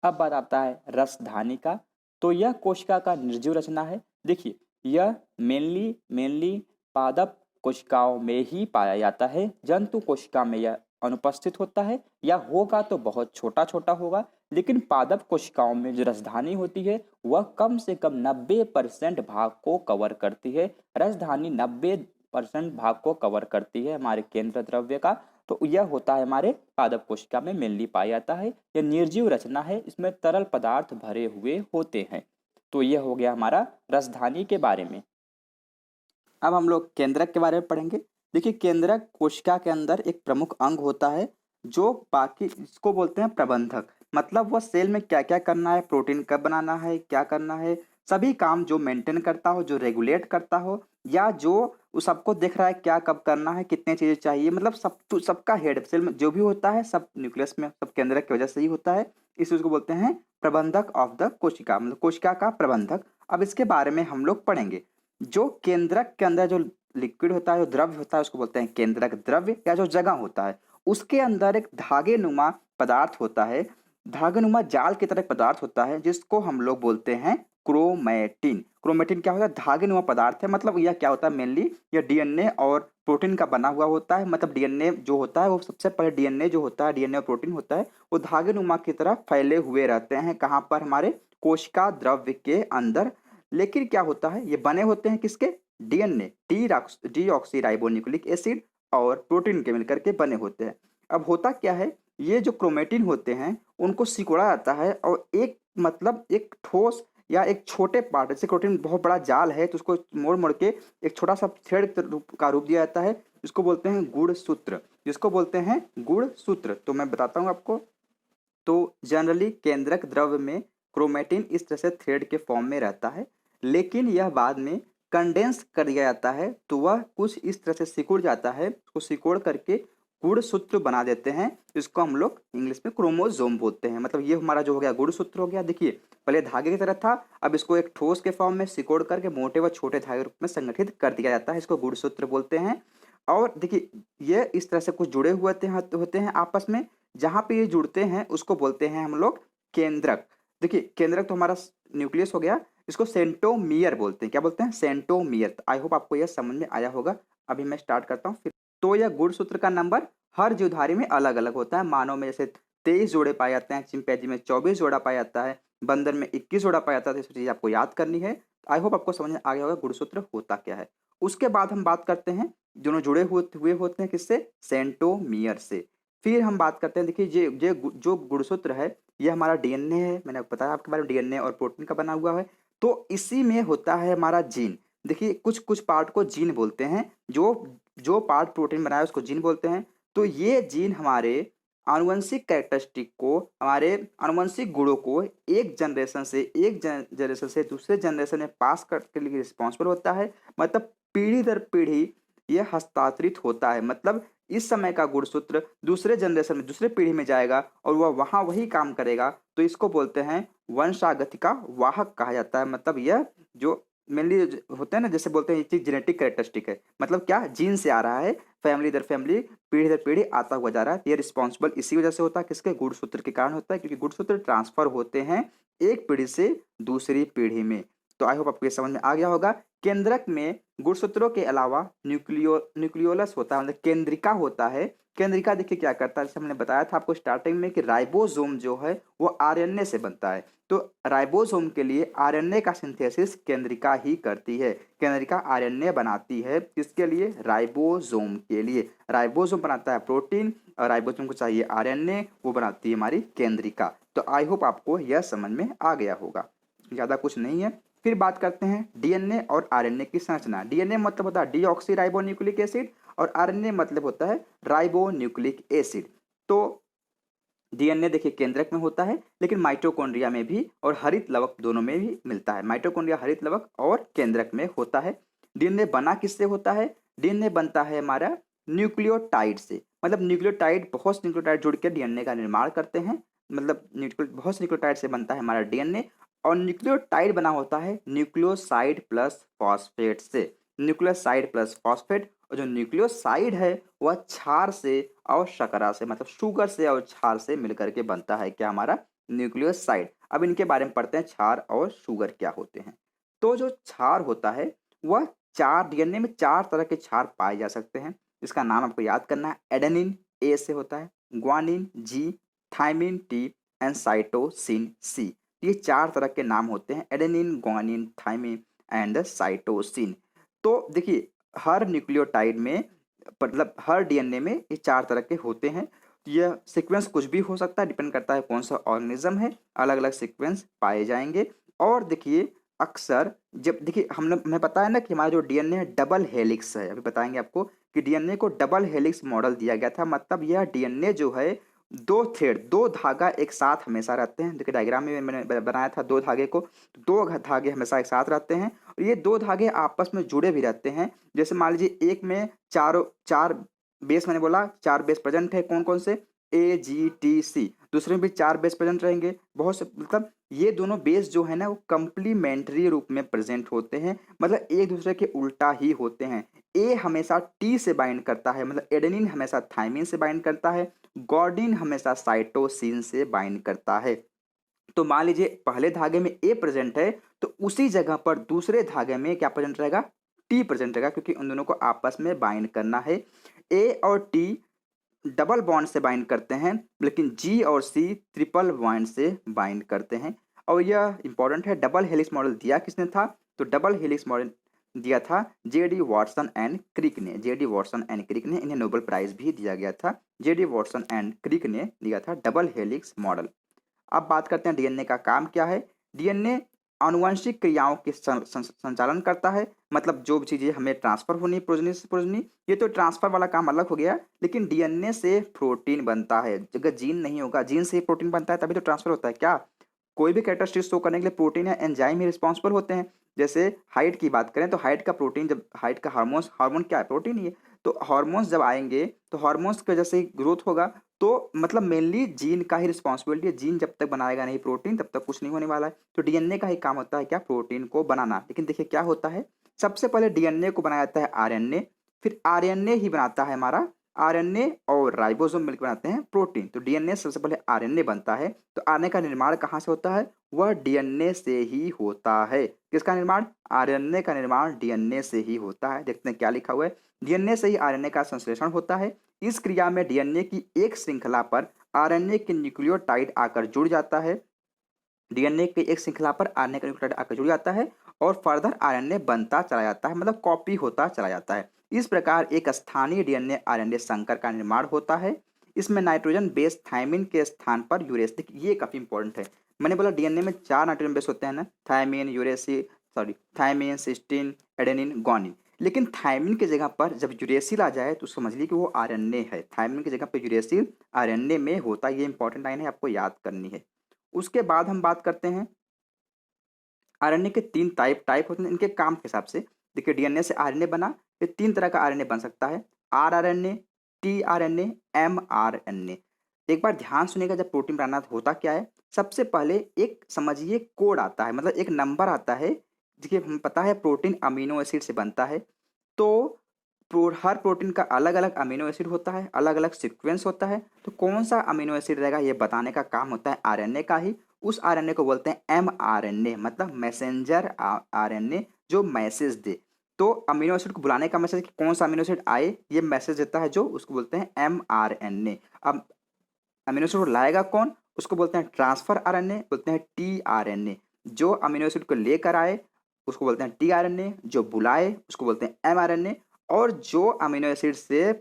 अब बात आता है रसधानी का। तो यह कोशिका का निर्जीव रचना है। देखिए यह मेनली पादप कोशिकाओं में ही पाया जाता है। जंतु कोशिका में यह अनुपस्थित होता है, या होगा तो बहुत छोटा छोटा होगा। लेकिन पादप कोशिकाओं में जो रसधानी होती है वह कम से कम 90% भाग को कवर करती है। रसधानी 90% भाग को कवर करती है हमारे केंद्र द्रव्य का। तो यह होता है हमारे पादप कोशिका में मेनली पाया जाता है। यह निर्जीव रचना है, इसमें तरल पदार्थ भरे हुए होते हैं। तो यह हो गया हमारा रसधानी के बारे में। अब हम लोग केंद्रक के बारे में पढ़ेंगे। देखिए, केंद्रक कोशिका के अंदर एक प्रमुख अंग होता है जो बाकी इसको बोलते हैं प्रबंधक। मतलब वह सेल में क्या क्या करना है, प्रोटीन कब बनाना है, क्या करना है, सभी काम जो मेंटेन करता हो, जो रेगुलेट करता हो, या जो उस सबको देख रहा है क्या कब करना है, कितने चीजें चाहिए, मतलब सबका हेड सेल में जो भी होता है सब न्यूक्लियस में सब केंद्रक की वजह से ही होता है। इस चीज को बोलते हैं प्रबंधक ऑफ द कोशिका, मतलब कोशिका का प्रबंधक। अब इसके बारे में हम लोग पढ़ेंगे। जो केंद्रक के अंदर जो लिक्विड होता है, जो द्रव्य होता है, उसको बोलते हैं केंद्रक द्रव्य, या जो जगह होता है उसके अंदर एक धागे नुमा पदार्थ होता है, धागे नुमा जाल की तरह पदार्थ होता है जिसको हम लोग बोलते हैं क्रोमेटिन। क्रोमेटिन क्या होता है? धागे नुमा पदार्थ है। मतलब यह क्या होता है? मेनली यह डीएनए और प्रोटीन का बना हुआ होता है। मतलब डीएनए जो होता है वो सबसे पहले डीएनए जो होता है, डीएनए और प्रोटीन होता है, वो धागे नुमा की तरह फैले हुए रहते हैं। कहाँ पर? हमारे कोशिका द्रव्य के अंदर। लेकिन क्या होता है? ये बने होते हैं किसके? डीएनए, डीऑक्सी राइबोन्यूक्लिक एसिड और प्रोटीन के मिलकर के बने होते हैं। अब होता क्या है, ये जो क्रोमेटिन होते हैं उनको सिकुड़ा जाता है और एक मतलब एक ठोस या एक छोटे पार्ट, जैसे प्रोटीन बहुत बड़ा जाल है तो उसको मोड़ मोड़ के एक छोटा सा थ्रेड का रूप दिया जाता है, जिसको बोलते हैं गुणसूत्र, जिसको बोलते हैं गुणसूत्र। तो मैं बताता हूँ आपको। तो जनरली केंद्रक द्रव्य में क्रोमेटिन इस तरह से थ्रेड के फॉर्म में रहता है, लेकिन यह बाद में कंडेंस कर दिया जाता है तो वह कुछ इस तरह से सिकुड़ जाता है। उसको सिकोड़ करके गुणसूत्र बना देते हैं, इसको हम लोग इंग्लिश में क्रोमोसोम बोलते हैं। मतलब ये हमारा जो हो गया गुणसूत्र हो गया। देखिए, पहले धागे की तरह था, अब इसको एक ठोस के फॉर्म में सिकोड़ करके मोटे व छोटे धागे रूप में संगठित कर दिया जाता है, इसको गुणसूत्र बोलते हैं। और देखिए, ये इस तरह से कुछ जुड़े हुए होते हैं आपस में। जहाँ पे ये जुड़ते हैं उसको बोलते हैं हम लोग केंद्रक। देखिए, केंद्रक तो हमारा न्यूक्लियस हो गया, इसको सेंटोमियर बोलते हैं। क्या बोलते हैं? सेंटोमियर। आई होप आपको यह समझ में आया होगा। अभी मैं स्टार्ट करता हूँ फिर। तो यह गुणसूत्र का नंबर हर जीवधारी में अलग अलग होता है। मानव में जैसे 23 जोड़े पाए जाते हैं, चिंपैंजी में 24 जोड़ा पाया जाता है, बंदर में 21 जोड़ा पाया जाता है। तो चीज आपको याद करनी है। आई होप आपको समझ में आ गया होगा गुणसूत्र होता क्या है। उसके बाद हम बात करते हैं, दोनों जुड़े हुए होते हैं किससे? सेंटोमियर से। फिर हम बात करते हैं, देखिए ये जो गुणसूत्र है ये हमारा डीएनए है। मैंने आपको बताया आपके बारे में, डीएनए और प्रोटीन का बना हुआ है। तो इसी में होता है हमारा जीन। देखिए, कुछ कुछ पार्ट को जीन बोलते हैं, जो जो पार्ट प्रोटीन बनाया उसको जीन बोलते हैं। तो ये जीन हमारे आनुवंशिक कैरेक्टरिस्टिक को, हमारे आनुवंशिक गुणों को एक जनरेशन से दूसरे जनरेशन में पास करने के लिए रिस्पॉन्सिबल होता है। मतलब पीढ़ी दर पीढ़ी यह हस्तांतरित होता है। मतलब इस समय का गुणसूत्र दूसरे जनरेशन में, दूसरे पीढ़ी में जाएगा और वह वहां वही काम करेगा। तो इसको बोलते हैं वंशागति का वाहक कहा जाता है। मतलब यह जो मेनली होते हैं ना, जैसे बोलते हैं ये चीज जेनेटिक कैरेक्टरिस्टिक है। मतलब क्या? जीन से आ रहा है, फैमिली दर फैमिली, पीढ़ी दर पीढ़ी आता हुआ जा रहा है। ये रिस्पॉन्सिबल इसी वजह से होता है, किसके? गुणसूत्र के कारण होता है, क्योंकि गुणसूत्र ट्रांसफर होते हैं एक पीढ़ी से दूसरी पीढ़ी में। तो आई होप आपको ये समझ में आ गया होगा। केंद्रक में गुणसूत्रों के अलावा न्यूक्लियोलस होता है, मतलब केंद्रिका होता है। केंद्रिका देखिए क्या करता है, जैसे हमने बताया था आपको स्टार्टिंग में कि राइबोसोम जो है वो आरएनए से बनता है। तो राइबोसोम के लिए आरएनए का सिंथेसिस केंद्रिका ही करती है। केंद्रिका आरएनए बनाती है, किसके लिए? राइबोसोम के लिए। राइबोसोम बनाता है प्रोटीन और राइबोसोम को चाहिए आरएनए, वो बनाती है हमारी केंद्रिका। तो आई होप आपको यह समझ में आ गया होगा, ज़्यादा कुछ नहीं है। फिर बात करते हैं डीएनए और आरएनए की संरचना। डीएनए मतलब होता है डीऑक्सी राइबोन्यूक्लिक एसिड और आरएनए मतलब होता है राइबोन्यूक्लिक एसिड। तो डीएनए देखिए केंद्रक में होता है, लेकिन माइटोकॉन्ड्रिया में भी और हरित लवक दोनों में भी मिलता है। माइटोकॉन्ड्रिया, हरित लवक और केंद्रक में होता है। डीएनए बना किससे होता है? डीएनए बनता है हमारा न्यूक्लियोटाइड से। मतलब न्यूक्लियोटाइड, बहुत से न्यूक्लियोटाइड जुड़ के डीएनए का निर्माण करते हैं। मतलब बहुत से न्यूक्लियोटाइड से बनता है हमारा डीएनए। और न्यूक्लियोटाइड बना होता है न्यूक्लियोसाइड प्लस फॉस्फेट से। Nucleoside plus phosphate. और जो न्यूक्लियोसाइड है वह क्षार से और शर्करा से, मतलब शुगर से और क्षार से मिलकर के बनता है क्या? हमारा न्यूक्लियोसाइड। अब इनके बारे में पढ़ते हैं, क्षार और शुगर क्या होते हैं। तो जो क्षार होता है वह चार, डीएनए में 4 तरह के क्षार पाए जा सकते हैं। इसका नाम आपको याद करना है। एडेनिन ए से होता है, guanine G, thymine T and cytosine C. ये 4 तरह के नाम होते हैं, adenine, guanine, thymine and cytosine. तो देखिए, हर न्यूक्लियोटाइड में, मतलब हर डीएनए में ये 4 तरह के होते हैं। यह सीक्वेंस कुछ भी हो सकता है, डिपेंड करता है कौन सा ऑर्गेनिज्म है, अलग अलग सीक्वेंस पाए जाएंगे। और देखिए, अक्सर जब देखिए हमें पता है ना कि हमारा जो डीएनए है डबल हेलिक्स है, अभी बताएंगे आपको कि डीएनए को डबल हेलिक्स मॉडल दिया गया था। मतलब यह डीएनए जो है दो थ्रेड, दो धागा एक साथ हमेशा रहते हैं। देखिए डायग्राम में मैंने बनाया था दो धागे को, तो दो धागे हमेशा एक साथ रहते हैं और ये दो धागे आपस में जुड़े भी रहते हैं। जैसे मान लीजिए एक में चारों चार बेस, मैंने बोला चार बेस प्रेजेंट है, कौन कौन से, AGTC। दूसरे में भी चार बेस प्रेजेंट रहेंगे, बहुत से, मतलब ये दोनों बेस जो है ना वो कंप्लीमेंट्री रूप में प्रेजेंट होते हैं, मतलब एक दूसरे के उल्टा ही होते हैं। ए हमेशा टी से बाइंड करता है, मतलब एडेनिन हमेशा थाइमिन से बाइंड करता है, गॉर्डिन हमेशा साइटोसिन से बाइंड करता है। तो मान लीजिए पहले धागे में ए प्रेजेंट है तो उसी जगह पर दूसरे धागे में क्या प्रेजेंट रहेगा, टी प्रेजेंट रहेगा, क्योंकि उन दोनों को आपस में बाइंड करना है। ए और टी डबल बॉन्ड से बाइंड करते हैं, लेकिन जी और सी ट्रिपल बॉन्ड से बाइंड करते हैं। और यह इंपॉर्टेंट है, डबल हेलिक्स मॉडल दिया किसने था, तो डबल हेलिक्स मॉडल दिया था जेडी वॉटसन एंड क्रिक ने। जेडी वॉटसन एंड क्रिक ने, इन्हें नोबेल प्राइज भी दिया गया था। जेडी वॉटसन एंड क्रिक ने दिया था डबल हेलिक्स मॉडल। अब बात करते हैं डीएनए का काम क्या है। डीएनए आनुवंशिक क्रियाओं के संचालन करता है, मतलब जो भी चीजें हमें ट्रांसफर होनी प्रोजनी से प्रोजनी, ये तो ट्रांसफर वाला काम अलग हो गया, लेकिन डीएनए से प्रोटीन बनता है। अगर जीन नहीं होगा, जीन से प्रोटीन बनता है तभी तो ट्रांसफर होता है क्या, कोई भी कैरेक्टरिस्टिक शो करने के लिए प्रोटीन या एंजाइम ही रिस्पॉन्सिबल होते हैं। जैसे हाइट की बात करें तो हाइट का प्रोटीन, जब हाइट का हार्मोन्स, हार्मोन क्या है, प्रोटीन ही है। तो हार्मोन्स जब आएंगे तो हार्मोन्स की वजह से ग्रोथ होगा, तो मतलब मेनली जीन का ही रिस्पॉन्सिबिलिटी है। जीन जब तक बनाएगा नहीं प्रोटीन तब तक कुछ नहीं होने वाला है। तो डीएनए का ही काम होता है क्या, प्रोटीन को बनाना। लेकिन देखिए क्या होता है, सबसे पहले डीएनए को बनाया जाता है आरएनए, फिर आरएनए ही बनाता है हमारा, आरएनए और राइबोसोम मिलकर बनाते हैं प्रोटीन। तो डीएनए सबसे पहले आरएनए बनता है। तो आरएनए का निर्माण कहाँ से होता है, वह डीएनए से ही होता है। किसका निर्माण, आरएनए का निर्माण डीएनए से ही होता है। देखते हैं क्या लिखा हुआ है, डीएनए से ही आरएनए का संश्लेषण होता है। इस क्रिया में डीएनए की एक श्रृंखला पर आरएनए के न्यूक्लियोटाइड आकर जुड़ जाता है। डीएनए की एक श्रृंखला पर आरएनए का न्यूक्लियोटाइड आकर जुड़ जाता है और फर्दर आरएनए बनता चला जाता है, मतलब कॉपी होता चला जाता है। इस प्रकार एक स्थानीय डीएनए आरएनए संकर का निर्माण होता है। इसमें नाइट्रोजन बेस थायमिन के स्थान पर यूरेसिल, ये काफी इंपॉर्टेंट है। मैंने बोला डीएनए में चार नाइट्रोजन बेस होते हैं ना, thymine, uracil, sorry thymine, cysteine, adenine, guanine. लेकिन थायमिन की जगह पर जब यूरेसिल आ जाए तो समझ लीजिए कि वो आरएनए है। थायमिन की जगह पर यूरेसिल आरएनए में होता है, ये इंपॉर्टेंट लाइन है, आपको याद करनी है। उसके बाद हम बात करते हैं आरएनए के तीन टाइप होते हैं, इनके काम के हिसाब से। देखिए डीएनए से आरएनए बना, ये तीन तरह का आरएनए बन सकता है, आरआरएनए, टीआरएनए, एमआरएनए। एक बार ध्यान सुनिएगा, जब प्रोटीन बनाना तो होता क्या है, सबसे पहले एक समझिए कोड आता है, मतलब एक नंबर आता है। देखिए हमें पता है प्रोटीन अमीनो एसिड से बनता है, तो हर प्रोटीन का अलग अलग अमीनो एसिड होता है, अलग अलग सीक्वेंस होता है। तो कौन सा अमीनो एसिड रहेगा ये बताने का काम होता है आरएनए का ही। उस आरएनए को बोलते हैं एमआरएनए, मतलब मैसेंजर आरएनए, जो मैसेज दे। तो अमीनो एसिड को बुलाने का मैसेज कि कौन सा अमीनो एसिड आए, ये मैसेज देता है जो, उसको बोलते हैं एमआरएनए। अब अमीनो एसिड को लाएगा कौन, उसको बोलते हैं ट्रांसफर आरएनए, बोलते हैं टीआरएनए। जो अमीनो एसिड को लेकर आए उसको बोलते हैं टीआरएनए, जो बुलाए उसको बोलते हैं एमआरएनए, और जो अमीनो एसिड से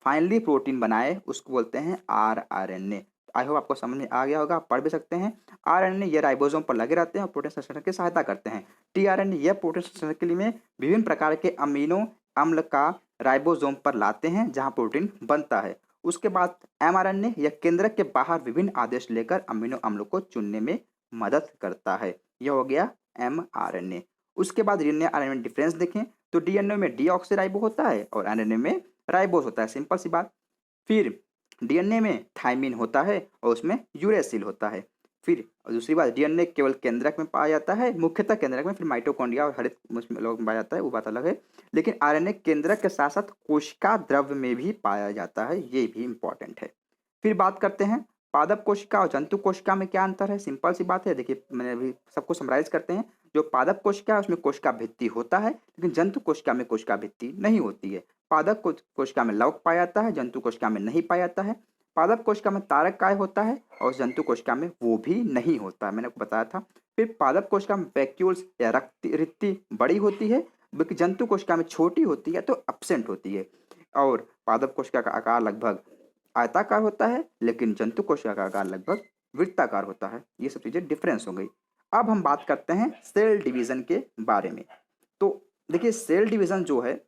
फाइनली प्रोटीन बनाए उसको बोलते हैं आरआरएनए। आई होप आपको समझ में आ गया होगा, आप पढ़ भी सकते हैं। आरएनए ये राइबोसोम पर लगे रहते हैं और प्रोटीन संश्लेषण की सहायता करते हैं। टीआरएनए यह प्रोटीन संश्लेषण के लिए में विभिन्न प्रकार के अमीनो अम्ल का राइबोसोम पर लाते हैं जहां प्रोटीन बनता है। उसके बाद एमआरएनए यह केंद्रक के बाहर विभिन्न आदेश लेकर अमीनो अम्लों को चुनने में मदद करता है। यह हो गया एमआरएनए। उसके बाद डीएनए आरएनए में डिफरेंस देखें तो डीएनए में डीऑक्सीराइबो होता है और आरएनए में राइबोस होता है, सिंपल सी बात। फिर डीएनए में थाइमिन होता है और उसमें यूरेसिल होता है। फिर दूसरी बात, डीएनए केवल केंद्रक में पाया जाता है, मुख्यतः केंद्रक में, फिर माइटोकॉन्ड्रिया और हरित उसमें लोग में पाया जाता है, वो बात अलग है। लेकिन आरएनए केंद्रक के साथ साथ कोशिका द्रव्य में भी पाया जाता है, ये भी इंपॉर्टेंट है। फिर बात करते हैं पादप कोशिका और जंतु कोशिका में क्या अंतर है, सिंपल सी बात है। देखिए मैंने अभी सबको समराइज करते हैं। जो पादप कोशिका है उसमें कोशिका भित्ति होता है, लेकिन जंतु कोशिका में कोशिका भित्ति नहीं होती है। पादप कोशिका में लवक पाया जाता है, जंतु कोशिका में नहीं पाया जाता है। पादप कोशिका में तारक काय होता है और जंतु कोशिका में वो भी नहीं होता है, मैंने आपको बताया था। फिर पादप कोशिका में वैक्यूल्स या रिक्ति बड़ी होती है, बल्कि जंतु कोशिका में छोटी होती है तो एब्सेंट होती है। और पादप कोशिका का आकार लगभग आयताकार होता है, लेकिन जंतु कोशिका का आकार लगभग वृत्ताकार होता है। ये सब चीजें डिफरेंस हो गई। अब हम बात करते हैं सेल डिवीजन के बारे में। तो देखिए सेल डिवीजन जो है,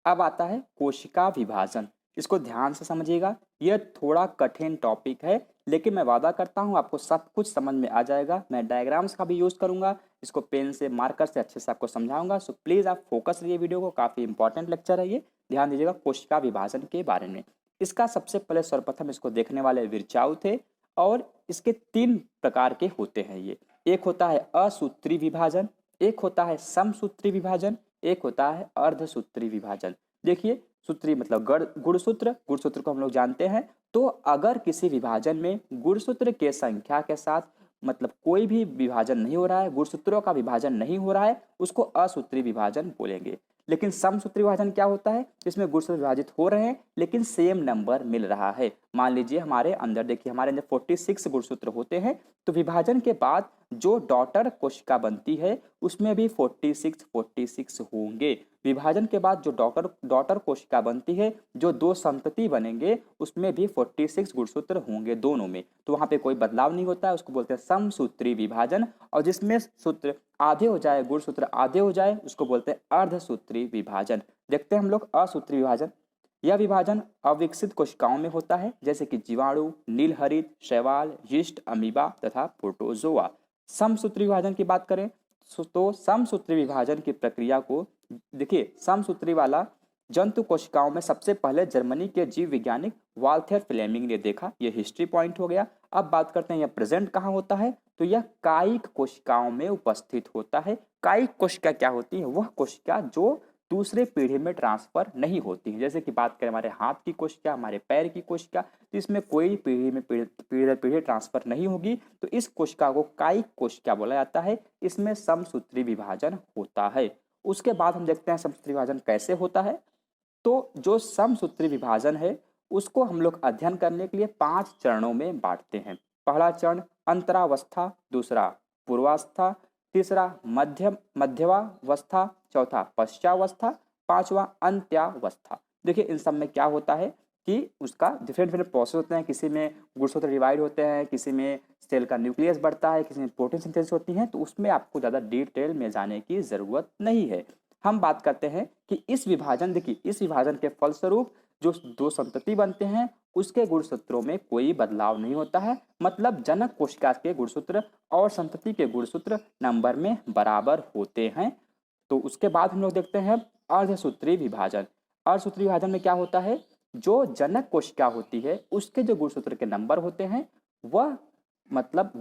अब आता है कोशिका विभाजन। इसको ध्यान से समझिएगा, यह थोड़ा कठिन टॉपिक है, लेकिन मैं वादा करता हूँ आपको सब कुछ समझ में आ जाएगा। मैं डायग्राम्स का भी यूज़ करूंगा, इसको पेन से मार्कर से अच्छे से आपको समझाऊंगा। सो प्लीज़ आप फोकस रहिए वीडियो को, काफ़ी इंपॉर्टेंट लेक्चर है ये, ध्यान दीजिएगा कोशिका विभाजन के बारे में। इसका सबसे पहले सर्वप्रथम इसको देखने वाले विरचाऊ थे, और इसके 3 प्रकार के होते हैं ये। एक होता है असूत्री विभाजन, एक होता है समसूत्री विभाजन, एक होता है अर्धसूत्री विभाजन। देखिए सूत्री मतलब गुणसूत्र, गुणसूत्र को हम लोग जानते हैं। तो अगर किसी विभाजन में गुणसूत्र के संख्या के साथ मतलब कोई भी विभाजन नहीं हो रहा है, गुणसूत्रों का विभाजन नहीं हो रहा है, उसको असूत्री विभाजन बोलेंगे। लेकिन समसूत्री विभाजन क्या होता है, जिसमें गुणसूत्र विभाजित हो रहे हैं लेकिन सेम नंबर मिल रहा है। मान लीजिए हमारे अंदर, देखिए हमारे अंदर 46 गुणसूत्र होते हैं, तो विभाजन के बाद जो डॉटर कोशिका बनती है उसमें भी 46 होंगे। विभाजन के बाद जो डॉटर कोशिका बनती है, जो 2 संतति बनेंगे, उसमें भी 46 गुणसूत्र होंगे दोनों में। तो वहां पे कोई बदलाव नहीं होता है, उसको बोलते हैं समसूत्री विभाजन। और जिसमें सूत्र आधे हो जाए, गुणसूत्र आधे हो जाए, उसको बोलते हैं अर्धसूत्री विभाजन। देखते हैं हम लोग असूत्री विभाजन। यह विभाजन अविकसित कोशिकाओं में होता है, जैसे कि जीवाणु, नीलहरित, शैवाल, यीस्ट, अमीबा तथा प्रोटोजोआ। समसूत्री विभाजन की बात करें तो समसूत्री विभाजन की प्रक्रिया को देखिए, समसूत्री वाला जंतु कोशिकाओं में सबसे पहले जर्मनी के जीव वैज्ञानिक वाल्थर फ्लेमिंग ने देखा। यह हिस्ट्री पॉइंट हो गया। अब बात करते हैं यह प्रेजेंट कहाँ होता है, तो यह कायिक कोशिकाओं में उपस्थित होता है। कायिक कोशिका क्या होती है, वह कोशिका जो दूसरे पीढ़ी में ट्रांसफर नहीं होती है। जैसे कि बात करें हमारे हाथ की कोशिका, हमारे पैर की कोशिका, तो इसमें कोई पीढ़ी में पीढ़ी ट्रांसफर नहीं होगी, तो इस कोशिका को कायिक कोशिका बोला जाता है। इसमें समसूत्री विभाजन होता है। उसके बाद हम देखते हैं समसूत्री विभाजन कैसे होता है। तो जो समसूत्री विभाजन है उसको हम लोग अध्ययन करने के लिए 5 चरणों में बांटते हैं। पहला चरण अंतरावस्था, दूसरा पूर्वावस्था, तीसरा मध्यवावस्था, चौथा पश्चावस्था, पांचवा अंत्यावस्था। देखिए इन सब में क्या होता है कि उसका डिफरेंट डिफरेंट प्रोसेस होते हैं। किसी में गुणसूत्र डिवाइड होते हैं, किसी में सेल का न्यूक्लियस बढ़ता है, किसी में प्रोटीन सिंथेसिस होती है। तो उसमें आपको ज़्यादा डिटेल में जाने की ज़रूरत नहीं है। हम बात करते हैं कि इस विभाजन, देखिए इस विभाजन के फलस्वरूप जो 2 संतति बनते हैं उसके गुणसूत्रों में कोई बदलाव नहीं होता है। मतलब जनक कोशिका के गुणसूत्र और संतति के गुणसूत्र नंबर में बराबर होते हैं। तो उसके बाद हम लोग देखते हैं अर्धसूत्री विभाजन। अर्धसूत्री विभाजन में क्या होता है, जो जनक कोशिका होती है उसके जो गुणसूत्र के नंबर होते हैं वह मतलब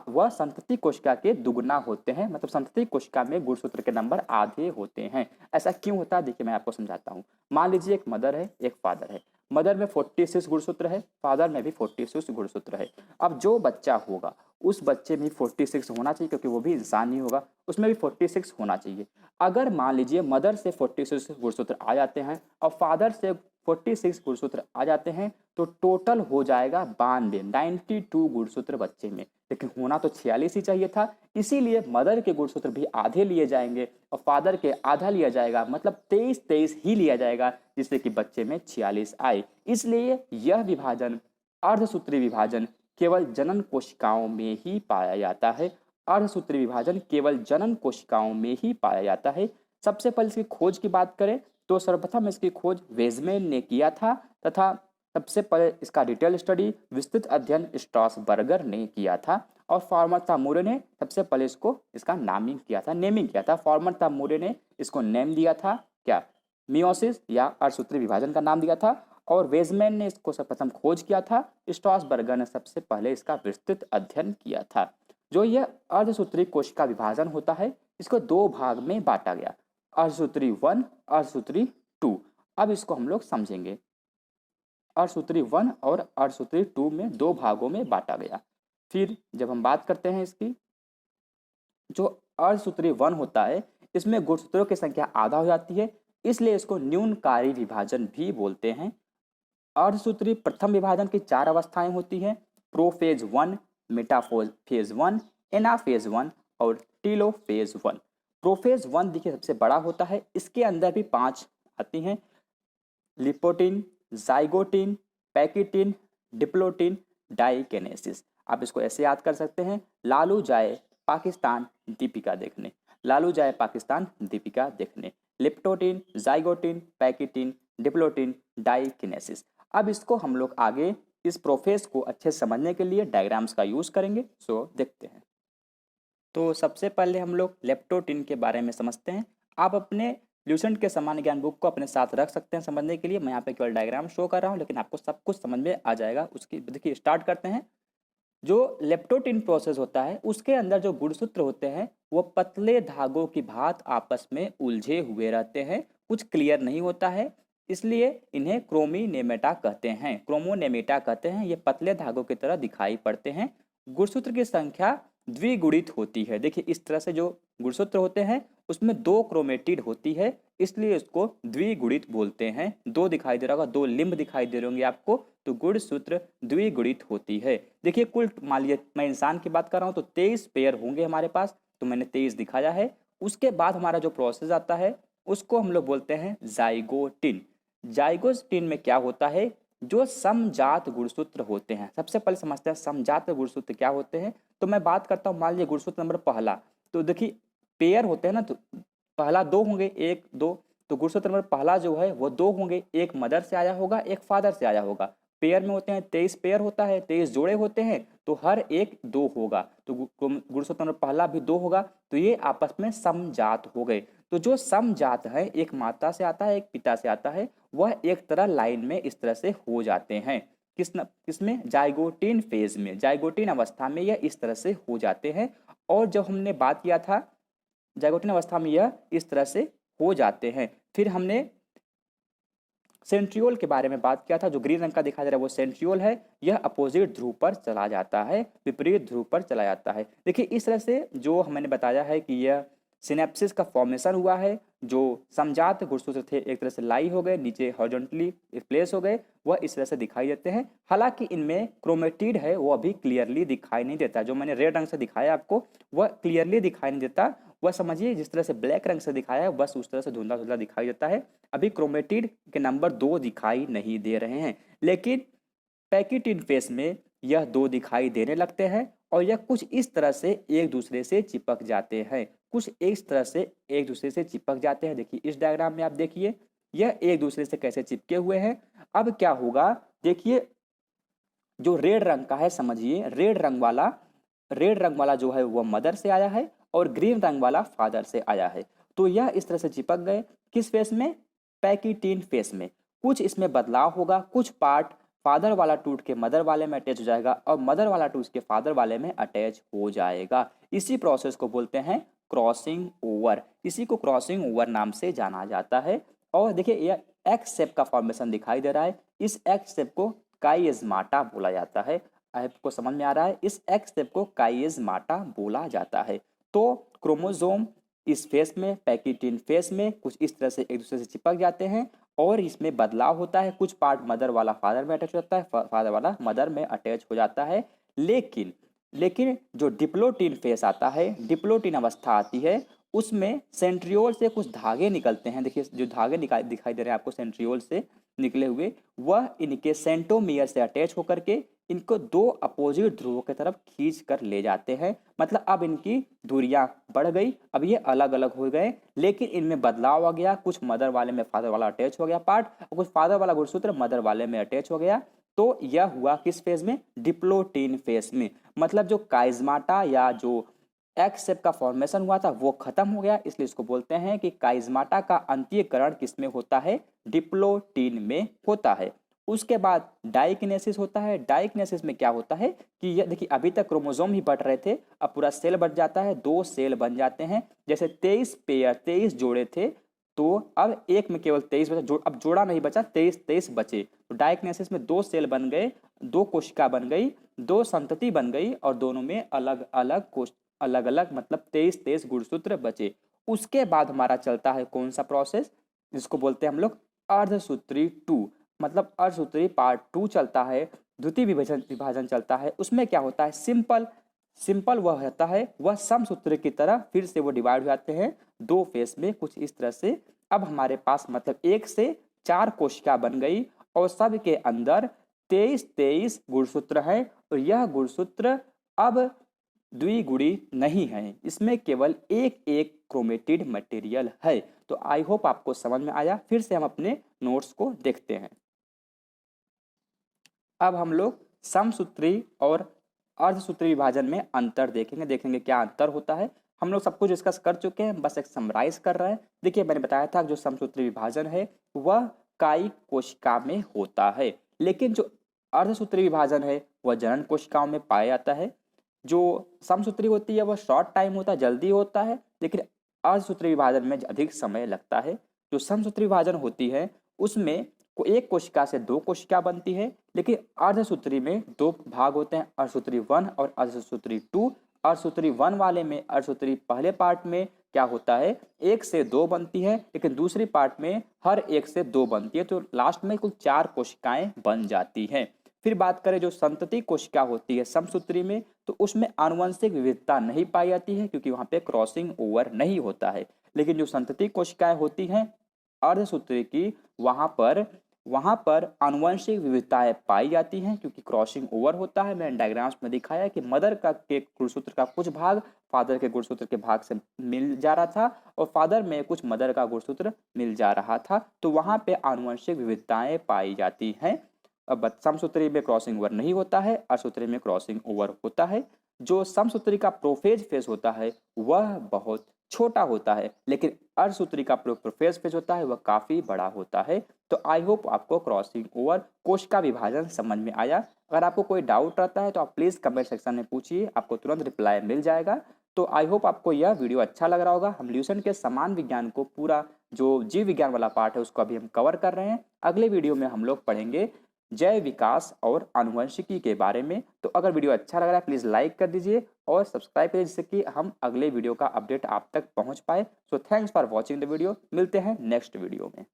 वह संतति कोशिका के दुगुना होते हैं। मतलब संतति कोशिका में गुणसूत्र के नंबर आधे होते हैं। ऐसा क्यों होता है, देखिए मैं आपको समझाता हूँ। मान लीजिए एक मदर है, एक फादर है। मदर में 46 गुणसूत्र है, फादर में भी 46 गुणसूत्र है। अब जो बच्चा होगा उस बच्चे में 46 होना चाहिए, क्योंकि वो भी इंसान ही होगा, उसमें भी 46 होना चाहिए। अगर मान लीजिए मदर से 46 गुणसूत्र आ जाते हैं और फादर से 46 गुणसूत्र आ जाते हैं, तो टोटल हो जाएगा 92 गुणसूत्र बच्चे में। लेकिन होना तो 46 ही चाहिए था, इसीलिए मदर के गुणसूत्र भी आधे लिए जाएंगे और फादर के आधा लिया जाएगा। मतलब 23 ही लिया जाएगा, जिससे कि बच्चे में 46 आए। इसलिए यह विभाजन, अर्धसूत्री विभाजन, केवल जनन कोशिकाओं में ही पाया जाता है। अर्धसूत्री विभाजन केवल जनन कोशिकाओं में ही पाया जाता है। सबसे पहले इसकी खोज की बात करें तो सर्वप्रथम इसकी खोज वेजमैन ने किया था, तथा सबसे पहले इसका डिटेल स्टडी, विस्तृत अध्ययन स्ट्रासबर्गर ने किया था। और फॉर्मर तामुरे ने सबसे पहले इसका नेमिंग किया था। फॉर्मर तामुरे ने इसको नेम दिया था क्या, मियोसिस या अर्धसूत्री विभाजन का नाम दिया था। और वेजमैन ने इसको सर्वप्रथम खोज किया था। स्ट्रासबर्गर ने सबसे पहले इसका विस्तृत अध्ययन किया था। जो यह अर्धसूत्री कोशिका विभाजन होता है, इसको 2 भाग में बांटा गया, अर्धसूत्री 1, अर्धसूत्री 2। अब इसको हम लोग समझेंगे। अर्धसूत्री 1 और अर्धसूत्री 2 में 2 भागों में बांटा गया। फिर जब हम बात करते हैं इसकी, जो अर्धसूत्री 1 होता है इसमें गुणसूत्रों की संख्या आधा हो जाती है, इसलिए इसको न्यूनकारी विभाजन भी बोलते हैं। अर्धसूत्री प्रथम विभाजन की 4 अवस्थाएं होती हैं, प्रोफेज 1, मेटाफेज 1, एनाफेज 1 और टीलोफेज 1। प्रोफेज 1 देखिए सबसे बड़ा होता है, इसके अंदर भी 5 आती हैं, लिपोटिन, जाइगोटिन, पैकिटिन, डिप्लोटिन, डाइकेनेसिस। आप इसको ऐसे याद कर सकते हैं, लालू जाए पाकिस्तान दीपिका देखने, लालू जाए पाकिस्तान दीपिका देखने। लिप्टोटिन, जाइगोटिन, पैकिटिन, डिप्लोटिन, डाइकिनेसिस। अब इसको हम लोग आगे इस प्रोसेस को अच्छे से समझने के लिए डायग्राम्स का यूज करेंगे। सो देखते हैं। तो सबसे पहले हम लोग लेप्टोटिन के बारे में समझते हैं। आप अपने ल्यूसेंट के सामान्य ज्ञान बुक को अपने साथ रख सकते हैं समझने के लिए। मैं यहाँ पे केवल डायग्राम शो कर रहा हूँ, लेकिन आपको सब कुछ समझ में आ जाएगा। उसकी देखिए स्टार्ट करते हैं। जो लेप्टोटिन प्रोसेस होता है उसके अंदर जो गुणसूत्र होते हैं वो पतले धागों की भांति आपस में उलझे हुए रहते हैं, कुछ क्लियर नहीं होता है, इसलिए इन्हें क्रोमीनेमेटा कहते हैं, क्रोमोनेमेटा कहते हैं। ये पतले धागों की तरह दिखाई पड़ते हैं। गुणसूत्र की संख्या द्विगुणित होती है। देखिए इस तरह से जो गुणसूत्र होते हैं उसमें 2 क्रोमेटिड होती है, इसलिए इसको द्विगुणित बोलते हैं। 2 दिखाई दे रहा होगा, 2 लिंब दिखाई दे रहे होंगे आपको, तो गुणसूत्र द्विगुणित होती है। देखिए कुल मान लीजिए मैं इंसान की बात कर रहा हूँ तो 23 पेयर होंगे हमारे पास, तो मैंने 23 दिखाया है। उसके बाद हमारा जो प्रोसेस आता है उसको हम लोग बोलते हैं जाइगोटिन। जाइगोटिन में क्या होता है, जो समजात गुणसूत्र होते हैं। सबसे पहले समझते हैं समजात गुणसूत्र क्या होते हैं। तो मैं बात करता हूँ, मान लीजिए गुणसूत्र नंबर पहला, तो देखिए पेयर होते हैं ना, तो पहला 2 होंगे, 1 2, तो गुणसूत्र नंबर पहला जो है वो 2 होंगे, एक मदर से आया होगा, एक फादर से आया होगा। पेयर में होते हैं 23 पेयर होता है, 23 जोड़े होते हैं, तो हर एक 2 होगा, तो गुणसूत्र नंबर पहला भी 2 होगा, तो ये आपस में समजात हो गए। तो जो समजात है, एक माता से आता है एक पिता से आता है, वह एक तरह लाइन में इस तरह से हो जाते हैं। किसमें, जाइगोटिन फेज में, जाइगोटिन अवस्था में यह इस तरह से हो जाते हैं। और जब हमने बात किया था जाइगोटिन अवस्था में यह इस तरह से हो जाते हैं। फिर हमने सेंट्रियोल के बारे में बात किया था। जो ग्रीन रंग का दिखाई दे रहा है वो सेंट्रियोल है, यह अपोजिट ध्रुव पर चला जाता है, विपरीत ध्रुव पर चला जाता है। देखिए इस तरह से जो मैंने बताया है कि यह सिनेप्सिस का फॉर्मेशन हुआ है। जो समजात गुणसूत्र थे एक तरह से लाई हो गए, नीचे हॉरिजॉन्टली प्लेस हो गए, वह इस तरह से दिखाई देते हैं। हालांकि इनमें क्रोमेटिड है वो अभी क्लियरली दिखाई नहीं देता। जो मैंने रेड रंग से दिखाया आपको वह क्लियरली दिखाई नहीं देता, वह समझिए जिस तरह से ब्लैक रंग से दिखाया है बस उस तरह से धुंधला धुंधला दिखाई देता है। अभी क्रोमेटिड के नंबर 2 दिखाई नहीं दे रहे हैं, लेकिन पैकिटिन फेस में यह 2 दिखाई देने लगते हैं और यह कुछ इस तरह से एक दूसरे से चिपक जाते हैं, कुछ इस तरह से एक दूसरे से चिपक जाते हैं। देखिए इस डायग्राम में आप देखिए यह एक दूसरे से कैसे चिपके हुए हैं। अब क्या होगा, देखिए जो रेड रंग का है, समझिए रेड रंग वाला जो है वह मदर से आया है और ग्रीन रंग वाला फादर से आया है। तो यह इस तरह से चिपक गए, किस फेस में, पैकिटिन फेस में। कुछ इसमें बदलाव होगा, कुछ पार्ट फादर वाला टूट के मदर वाले में अटैच हो जाएगा और मदर वाला टूट के फादर वाले में अटैच हो जाएगा। इसी प्रोसेस को बोलते हैं क्रॉसिंग ओवर, इसी को क्रॉसिंग ओवर नाम से जाना जाता है। और देखिए यह एक्स शेप का फॉर्मेशन दिखाई दे रहा है, इस एक्स शेप को काइएज्माटा बोला जाता है। आपको समझ में आ रहा है, इस एक्स शेप को काइएज्माटा बोला जाता है। तो क्रोमोसोम इस फेस में, पैकिटिन फेस में कुछ इस तरह से एक दूसरे से चिपक जाते हैं और इसमें बदलाव होता है। कुछ पार्ट मदर वाला फादर में अटैच हो जाता है, फादर वाला मदर में अटैच हो जाता है। लेकिन जो डिप्लोटिन फेस आता है, डिप्लोटिन अवस्था आती है, उसमें सेंट्रियोल से कुछ धागे निकलते हैं। देखिए जो धागे दिखाई दे रहे हैं आपको सेंट्रियोल से निकले हुए, वह इनके सेंटोमियर से अटैच होकर के इनको 2 अपोजिट ध्रुवों की तरफ खींच कर ले जाते हैं। मतलब अब इनकी दूरियां बढ़ गई, अब ये अलग अलग हो गए, लेकिन इनमें बदलाव आ गया। कुछ मदर वाले में फादर वाला अटैच हो गया पार्ट और कुछ फादर वाला गुणसूत्र मदर वाले में अटैच हो गया। तो यह हुआ किस फेज में, डिप्लोटिन फेज में। मतलब जो काइज्माटा या जो एक्स शेप का फॉर्मेशन हुआ था वो खत्म हो गया, इसलिए इसको बोलते हैं कि काइज्माटा का अंत्यकरण किसमें होता है, डिप्लोटिन में होता है। उसके बाद डाइकिनेसिस होता है। डाइकिनेसिस में क्या होता है कि ये देखिए अभी तक क्रोमोसोम ही बढ़ रहे थे, अब पूरा सेल बढ़ जाता है, 2 सेल बन जाते हैं। जैसे 23 पेयर 23 जोड़े थे, तो अब एक में केवल 23 बचा, अब जोड़ा नहीं बचा, 23 बचे। तो डाइकिनेसिस में 2 सेल बन गए, 2 कोशिका बन गई, 2 संतति बन गई और दोनों में अलग अलग मतलब 23 गुणसूत्र बचे। उसके बाद हमारा चलता है कौन सा प्रोसेस, जिसको बोलते हैं हम लोग अर्धसूत्री 2, मतलब अर्धसूत्री पार्ट 2 चलता है, द्वितीय विभाजन चलता है। उसमें क्या होता है, सिंपल वह रहता है, वह समसूत्र की तरह फिर से वो डिवाइड हो जाते हैं 2 फेस में कुछ इस तरह से। अब हमारे पास मतलब 1 से 4 कोशिका बन गई और सब के अंदर 23 गुणसूत्र है और यह गुणसूत्र अब द्विगुणी नहीं है, इसमें केवल एक एक क्रोमेटिड मटेरियल है। तो आई होप आपको समझ में आया। फिर से हम अपने नोट्स को देखते हैं। अब हम लोग समसूत्री और अर्धसूत्री विभाजन में अंतर देखेंगे क्या अंतर होता है। हम लोग सब कुछ डिस्कस कर चुके हैं, बस एक समराइज कर रहे हैं। देखिए मैंने बताया था जो समसूत्री विभाजन है वह कायिक कोशिका में होता है, लेकिन जो अर्धसूत्री विभाजन है वह जनन कोशिकाओं में पाया जाता है। जो समसूत्री होती है वह शॉर्ट टाइम होता है, जल्दी होता है, लेकिन अर्धसूत्री विभाजन में अधिक समय लगता है। जो समसूत्री विभाजन होती है उसमें एक कोशिका से दो कोशिका बनती है, लेकिन अर्धसूत्री में दो भाग होते हैं, अर्धसूत्री 1 और अर्धसूत्री 2। अर्धसूत्री 1 वाले में अर्धसूत्री पहले पार्ट में क्या होता है, 1 से 2 बनती है, लेकिन दूसरी पार्ट में हर 1 से 2 बनती है, तो लास्ट में कुल 4 कोशिकाएं बन जाती हैं। फिर बात करें जो संतति कोशिका होती है समसूत्री में, तो उसमें आनुवंशिक विविधता नहीं पाई जाती है क्योंकि वहां पे क्रॉसिंग ओवर नहीं होता है। लेकिन जो संतति कोशिकाएं होती हैं अर्धसूत्री की, वहां पर आनुवंशिक विविधताएं पाई जाती हैं क्योंकि क्रॉसिंग ओवर होता है। मैंने डायग्राम्स में दिखाया कि मदर का के गुणसूत्र का कुछ भाग फादर के गुणसूत्र के भाग से मिल जा रहा था और फादर में कुछ मदर का गुणसूत्र मिल जा रहा था, तो वहां पे आनुवंशिक विविधताएं पाई जाती हैं। अब समसूत्री में क्रॉसिंग ओवर नहीं होता है, अर्धसूत्री में क्रॉसिंग ओवर होता है। जो समसूत्री का प्रोफेज फेज होता है वह बहुत छोटा होता है, लेकिन अर्धसूत्री का प्रोफेज फेज होता है वह काफी बड़ा होता है। तो आई होप आपको क्रॉसिंग ओवर कोशिका विभाजन समझ में आया। अगर आपको कोई डाउट रहता है तो आप प्लीज कमेंट सेक्शन में पूछिए, आपको तुरंत रिप्लाई मिल जाएगा। तो आई होप आपको यह वीडियो अच्छा लग रहा होगा। हम ल्यूसेंट के समान विज्ञान को पूरा जो जीव विज्ञान वाला पार्ट है उसको अभी हम कवर कर रहे हैं। अगले वीडियो में हम लोग पढ़ेंगे जैव विकास और आनुवंशिकी के बारे में। तो अगर वीडियो अच्छा लग रहा है प्लीज लाइक कर दीजिए और सब्सक्राइब करिए जिससे कि हम अगले वीडियो का अपडेट आप तक पहुंच पाए। So thanks for watching the video. मिलते हैं नेक्स्ट वीडियो में।